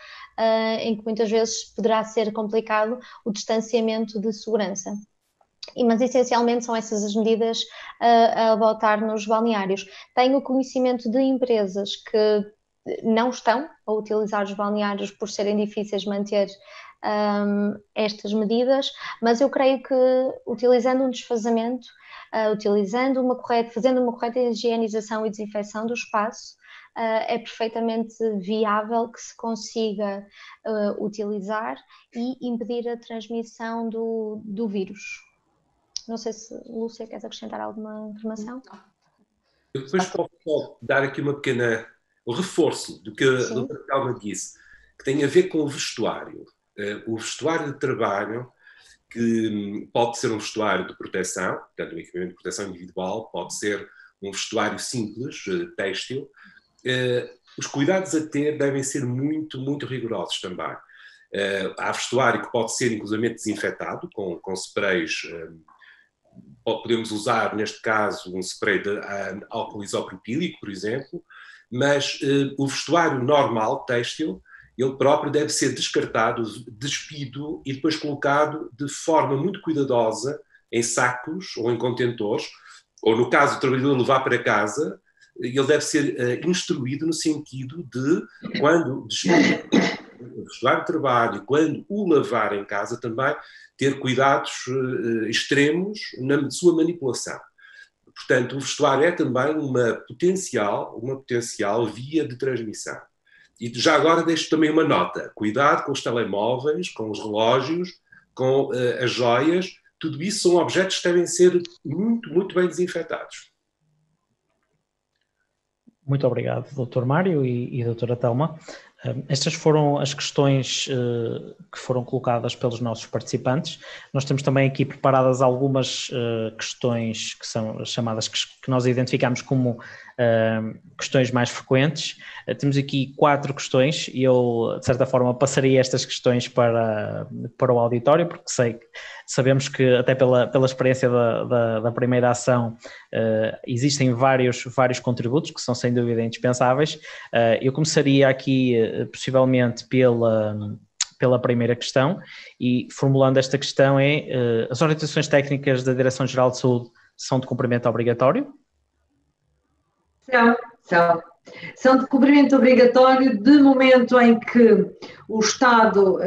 em que muitas vezes poderá ser complicado o distanciamento de segurança. Mas essencialmente são essas as medidas a adotar nos balneários. Tenho conhecimento de empresas que não estão a utilizar os balneários por serem difíceis de manter estas medidas, mas eu creio que utilizando um desfazamento, fazendo uma correta higienização e desinfecção do espaço, é perfeitamente viável que se consiga utilizar e impedir a transmissão do vírus. Não sei se, Lúcia, queres acrescentar alguma informação? Eu depois posso dar aqui uma pequena reforço do que a doutora Telma disse, que tem a ver com o vestuário. O vestuário de trabalho, que pode ser um vestuário de proteção, portanto um equipamento de proteção individual, pode ser um vestuário simples, têxtil. Os cuidados a ter devem ser muito, muito rigorosos também. Há vestuário que pode ser inclusivamente desinfetado com sprays. Podemos usar, neste caso, um spray de álcool isopropílico, por exemplo, mas o vestuário normal, têxtil, ele próprio deve ser descartado, despido e depois colocado de forma muito cuidadosa em sacos ou em contentores, ou no caso do trabalhador levar para casa, ele deve ser instruído no sentido de, quando despir o vestuário de trabalho e quando o lavar em casa também, ter cuidados extremos na sua manipulação. Portanto, o vestuário é também uma potencial via de transmissão. E já agora deixo também uma nota. Cuidado com os telemóveis, com os relógios, com as joias. Tudo isso são objetos que devem ser muito, muito bem desinfetados. Muito obrigado, Dr. Mário e Dra. Telma. Estas foram as questões que foram colocadas pelos nossos participantes. Nós temos também aqui preparadas algumas questões que são chamadas, que nós identificamos como questões mais frequentes. Temos aqui 4 questões e eu, de certa forma, passaria estas questões para o auditório, porque sabemos que até pela experiência da primeira ação existem vários contributos que são sem dúvida indispensáveis. Eu começaria aqui possivelmente pela primeira questão e formulando esta questão as orientações técnicas da Direção-Geral de Saúde são de cumprimento obrigatório? São de cumprimento obrigatório de momento em que o Estado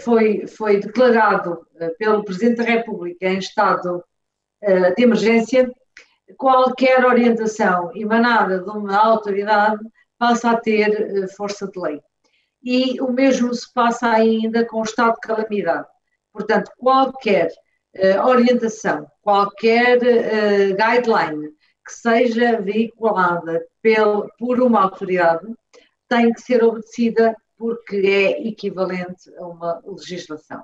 foi declarado pelo Presidente da República em estado de emergência. Qualquer orientação emanada de uma autoridade passa a ter força de lei. E o mesmo se passa ainda com o estado de calamidade. Portanto, qualquer orientação, qualquer guideline que seja veiculada por uma autoridade tem que ser obedecida porque é equivalente a uma legislação.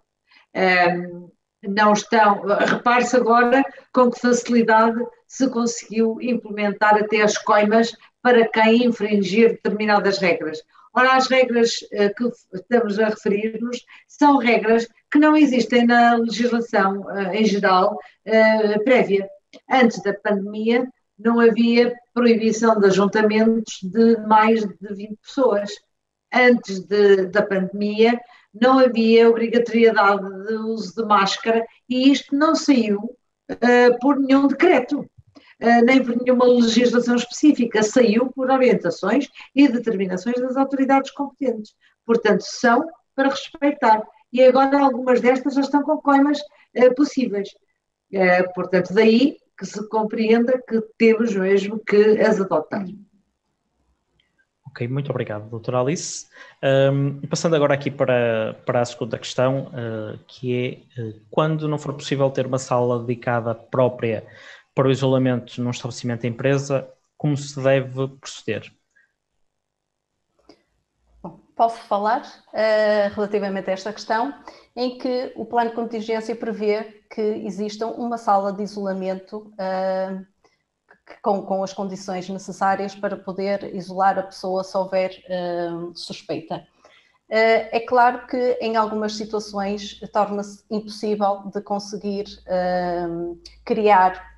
Não estão, repare-se agora com que facilidade se conseguiu implementar até as coimas para quem infringir determinadas regras. Ora, as regras que estamos a referir-nos são regras que não existem na legislação em geral prévia. Antes da pandemia não havia proibição de ajuntamentos de mais de 20 pessoas. Antes da pandemia não havia obrigatoriedade de uso de máscara e isto não saiu por nenhum decreto, nem por nenhuma legislação específica, saiu por orientações e determinações das autoridades competentes. Portanto, são para respeitar. E agora algumas destas já estão com coimas possíveis. Portanto, daí que se compreenda que temos mesmo que as adotar. Ok, muito obrigado, doutora Alice. Passando agora aqui para a segunda questão, que é quando não for possível ter uma sala dedicada própria para o isolamento num estabelecimento da empresa, como se deve proceder? Bom, posso falar relativamente a esta questão, em que o plano de contingência prevê que exista uma sala de isolamento com as condições necessárias para poder isolar a pessoa se houver suspeita. É claro que em algumas situações torna-se impossível de conseguir criar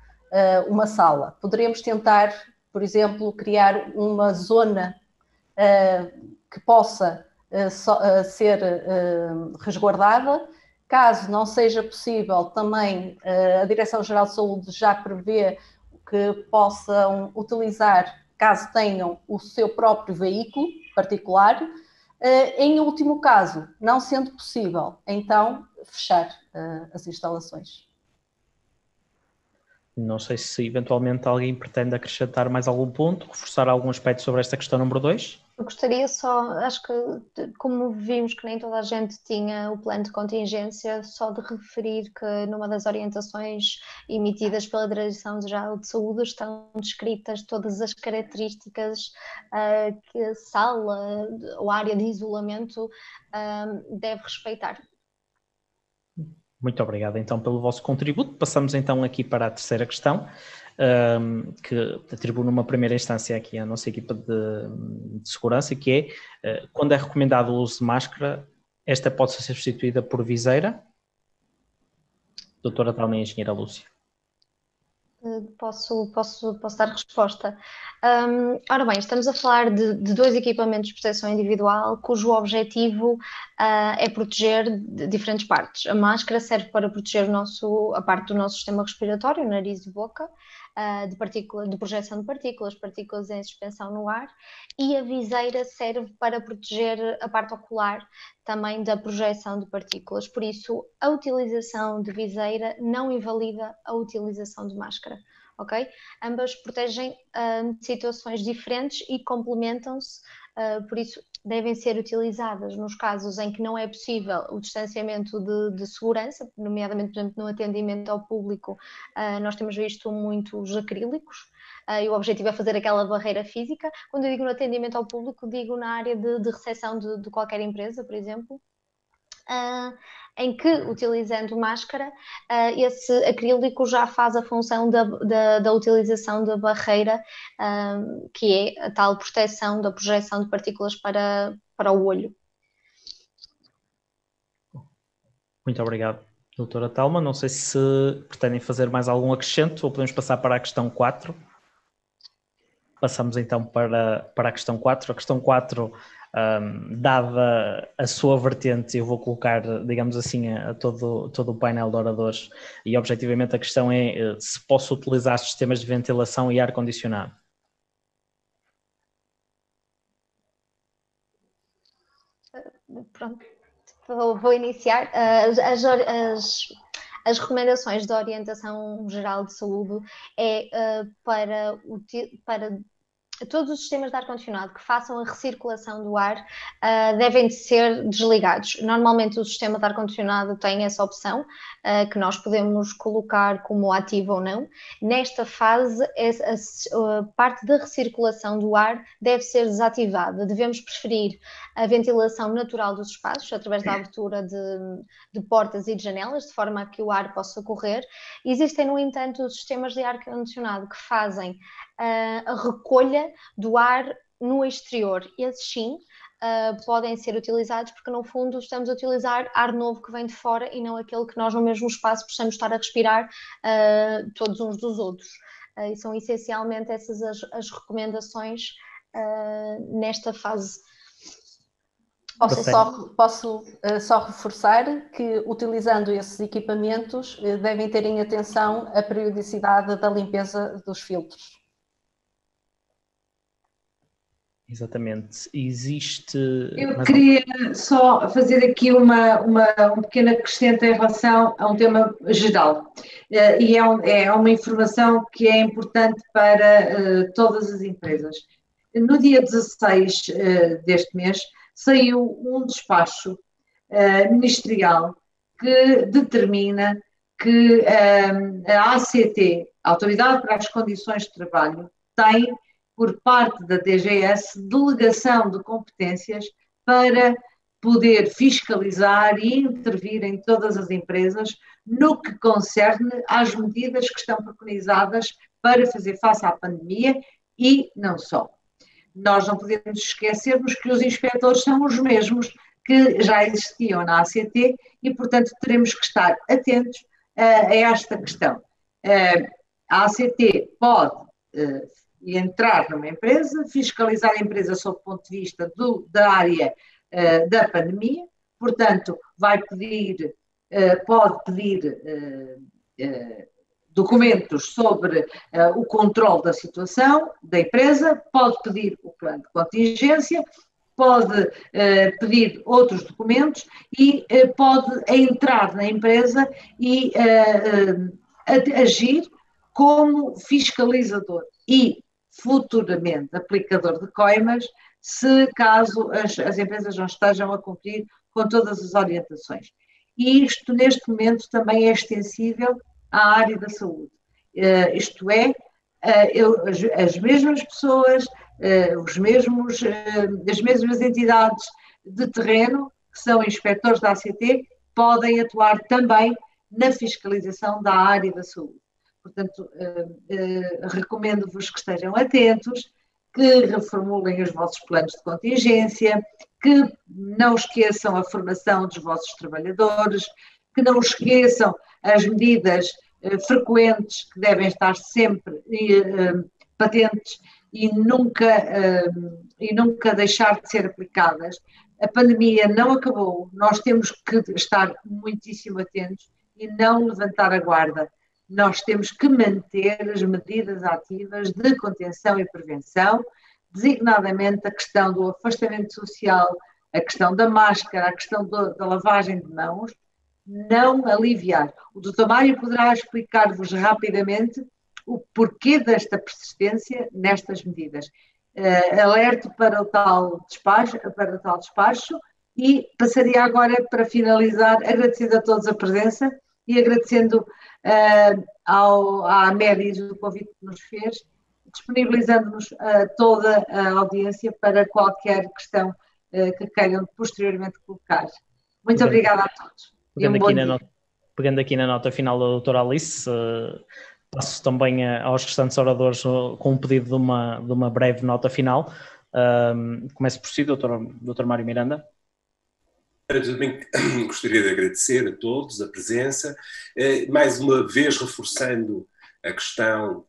uma sala. Poderíamos tentar, por exemplo, criar uma zona que possa ser resguardada. Caso não seja possível, também a Direção-Geral de Saúde já prevê que possam utilizar, caso tenham o seu próprio veículo particular. Em último caso, não sendo possível, então fechar as instalações. Não sei se eventualmente alguém pretende acrescentar mais algum ponto, reforçar algum aspecto sobre esta questão número 2. Eu gostaria só, acho que como vimos que nem toda a gente tinha o plano de contingência, só de referir que numa das orientações emitidas pela Direção-Geral de Saúde estão descritas todas as características que a sala ou a área de isolamento deve respeitar. Muito obrigado então pelo vosso contributo. Passamos então aqui para a terceira questão, que atribuo numa primeira instância aqui à nossa equipa de segurança, que é, quando é recomendado o uso de máscara, esta pode ser substituída por viseira? Doutora Talma e Engenheira Lúcia. Posso dar resposta. Ora bem, estamos a falar de dois equipamentos de proteção individual cujo objetivo é proteger diferentes partes. A máscara serve para proteger a parte do nosso sistema respiratório, nariz e boca, de projeção de partículas em suspensão no ar, e a viseira serve para proteger a parte ocular também da projeção de partículas. Por isso, a utilização de viseira não invalida a utilização de máscara, ok? Ambas protegem situações diferentes e complementam-se, por isso devem ser utilizadas nos casos em que não é possível o distanciamento de segurança, nomeadamente, por exemplo, no atendimento ao público, nós temos visto muito os acrílicos, e o objetivo é fazer aquela barreira física. Quando eu digo no atendimento ao público, digo na área de recepção de qualquer empresa, por exemplo, em que, utilizando máscara, esse acrílico já faz a função da utilização da barreira, que é a tal proteção da projeção de partículas para o olho. Muito obrigado, doutora Talma. Não sei se pretendem fazer mais algum acrescento ou podemos passar para a questão 4. Passamos então para a questão 4. A questão 4, dada a sua vertente, eu vou colocar, digamos assim, a todo o painel de oradores, e objetivamente a questão é se posso utilizar sistemas de ventilação e ar-condicionado. Pronto, vou iniciar. As recomendações da Orientação Geral de Saúde é para todos os sistemas de ar-condicionado que façam a recirculação do ar devem de ser desligados. Normalmente o sistema de ar-condicionado tem essa opção, que nós podemos colocar como ativa ou não. Nesta fase, a parte da recirculação do ar deve ser desativada. Devemos preferir a ventilação natural dos espaços, através da abertura de portas e de janelas, de forma a que o ar possa correr. Existem, no entanto, os sistemas de ar-condicionado que fazem a recolha do ar no exterior. Esses sim podem ser utilizados porque no fundo estamos a utilizar ar novo que vem de fora e não aquele que nós no mesmo espaço possamos estar a respirar todos uns dos outros. E são essencialmente essas as recomendações nesta fase. Posso só reforçar que, utilizando esses equipamentos, devem ter em atenção a periodicidade da limpeza dos filtros. Exatamente. Existe... Eu queria só fazer aqui um pequeno acrescento em relação a um tema geral. E é uma informação que é importante para todas as empresas. No dia 16 deste mês, saiu um despacho ministerial que determina que a ACT, a Autoridade para as Condições de Trabalho, tem, por parte da DGS, delegação de competências para poder fiscalizar e intervir em todas as empresas no que concerne às medidas que estão preconizadas para fazer face à pandemia e não só. Nós não podemos esquecermos que os inspectores são os mesmos que já existiam na ACT e, portanto, teremos que estar atentos a esta questão. A ACT pode entrar numa empresa, fiscalizar a empresa sob o ponto de vista da área da pandemia, portanto, pode pedir documentos sobre o controle da situação da empresa, pode pedir o plano de contingência, pode pedir outros documentos e pode entrar na empresa e agir como fiscalizador e futuramente aplicador de coimas, se caso as empresas não estejam a cumprir com todas as orientações. E isto, neste momento, também é extensível à área da saúde. Isto é, as mesmas pessoas, as mesmas entidades de terreno, que são inspectores da ACT, podem atuar também na fiscalização da área da saúde. Portanto, recomendo-vos que estejam atentos, que reformulem os vossos planos de contingência, que não esqueçam a formação dos vossos trabalhadores, que não esqueçam as medidas frequentes que devem estar sempre patentes e nunca deixar de ser aplicadas. A pandemia não acabou, nós temos que estar muitíssimo atentos e não levantar a guarda. Nós temos que manter as medidas ativas de contenção e prevenção, designadamente a questão do afastamento social, a questão da máscara, a questão da lavagem de mãos, não aliviar. O Dr. Mário poderá explicar-vos rapidamente o porquê desta persistência nestas medidas. Alerto para o tal despacho e passaria agora para finalizar, agradecendo a todos a presença e agradecendo à Médis o convite que nos fez, disponibilizando-nos toda a audiência para qualquer questão que queiram posteriormente colocar. Muito obrigada a todos. Pegando aqui na nota final da doutora Alice, passo também aos restantes oradores com um pedido de uma breve nota final. Começo por si, doutor Mário Miranda. Também gostaria de agradecer a todos a presença, mais uma vez reforçando a questão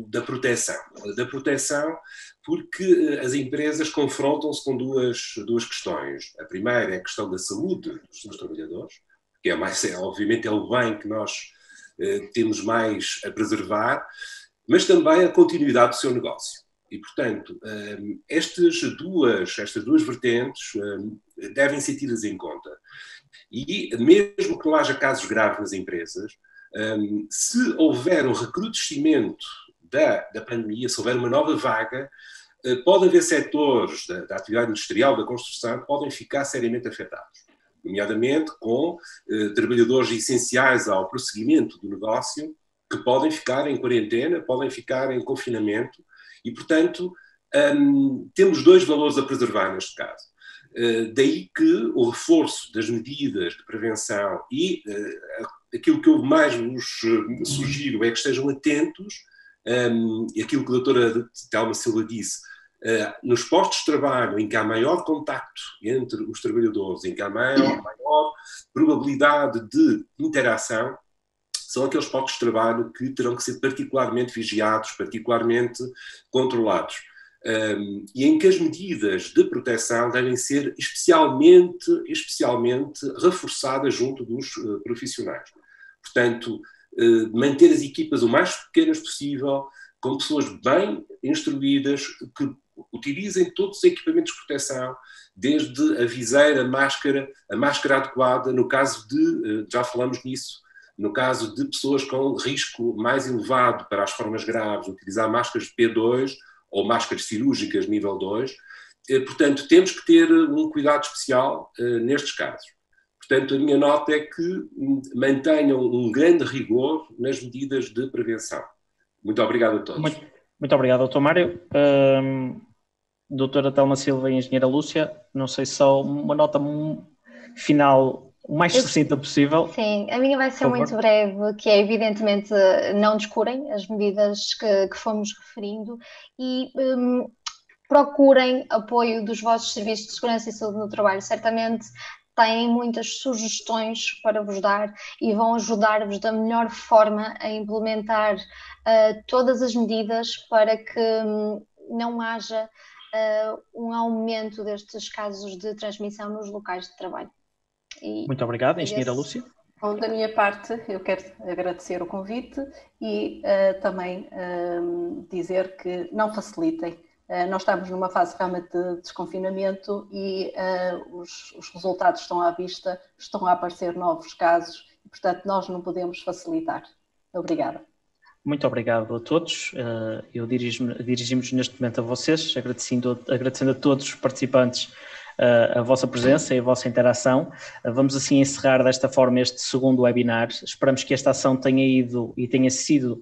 da proteção, porque as empresas confrontam-se com duas questões. A primeira é a questão da saúde dos seus trabalhadores, que obviamente é o bem que nós temos mais a preservar, mas também a continuidade do seu negócio. E, portanto, estas duas vertentes devem ser tidas em conta. E, mesmo que não haja casos graves nas empresas, se houver um recrudescimento da pandemia, se houver uma nova vaga, pode haver setores da atividade industrial, da construção, que podem ficar seriamente afetados, nomeadamente com trabalhadores essenciais ao prosseguimento do negócio, que podem ficar em quarentena, podem ficar em confinamento. E, portanto, temos dois valores a preservar neste caso. Daí que o reforço das medidas de prevenção e aquilo que eu mais vos sugiro é que estejam atentos, e aquilo que a doutora Telma Silva disse, nos postos de trabalho em que há maior contacto entre os trabalhadores, em que há maior probabilidade de interação, são aqueles postos de trabalho que terão que ser particularmente vigiados, particularmente controlados. E em que as medidas de proteção devem ser especialmente reforçadas junto dos profissionais. Portanto, manter as equipas o mais pequenas possível, com pessoas bem instruídas, que utilizem todos os equipamentos de proteção, desde a viseira, a máscara adequada, no caso já falamos nisso, no caso de pessoas com risco mais elevado para as formas graves, utilizar máscaras de P2 ou máscaras cirúrgicas nível 2. Portanto, temos que ter um cuidado especial nestes casos. Portanto, a minha nota é que mantenham um grande rigor nas medidas de prevenção. Muito obrigado a todos. Muito obrigado, doutor Mário. doutora Telma Silva e engenheira Lúcia, não sei, só uma nota final o mais sucinta possível. Sim, a minha vai ser muito breve, que é evidentemente não descurem as medidas que fomos referindo e procurem apoio dos vossos serviços de segurança e saúde no trabalho. Certamente têm muitas sugestões para vos dar e vão ajudar-vos da melhor forma a implementar todas as medidas para que não haja um aumento destes casos de transmissão nos locais de trabalho. Muito obrigado, engenheira Lúcia. Bom, da minha parte, eu quero agradecer o convite e também dizer que não facilitem. Nós estamos numa fase realmente de desconfinamento e os resultados estão à vista, estão a aparecer novos casos e, portanto, nós não podemos facilitar. Obrigada. Muito obrigado a todos. Eu dirigimos neste momento a vocês, agradecendo a todos os participantes a vossa presença e a vossa interação. Vamos assim encerrar desta forma este segundo webinar. Esperamos que esta ação tenha ido e tenha sido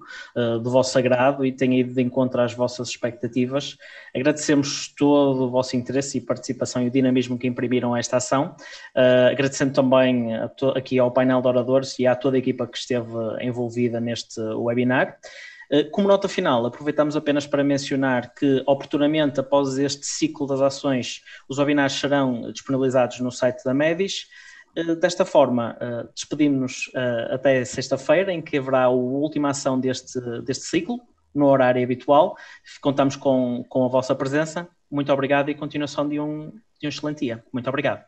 do vosso agrado e tenha ido de encontro às vossas expectativas. Agradecemos todo o vosso interesse e participação e o dinamismo que imprimiram a esta ação. Agradecendo também aqui ao painel de oradores e a toda a equipa que esteve envolvida neste webinar. Como nota final, aproveitamos apenas para mencionar que, oportunamente, após este ciclo das ações, os webinars serão disponibilizados no site da Medis. Desta forma, despedimos-nos até sexta-feira, em que haverá a última ação deste ciclo, no horário habitual. Contamos com a vossa presença. Muito obrigado e continuação de um excelente dia. Muito obrigado.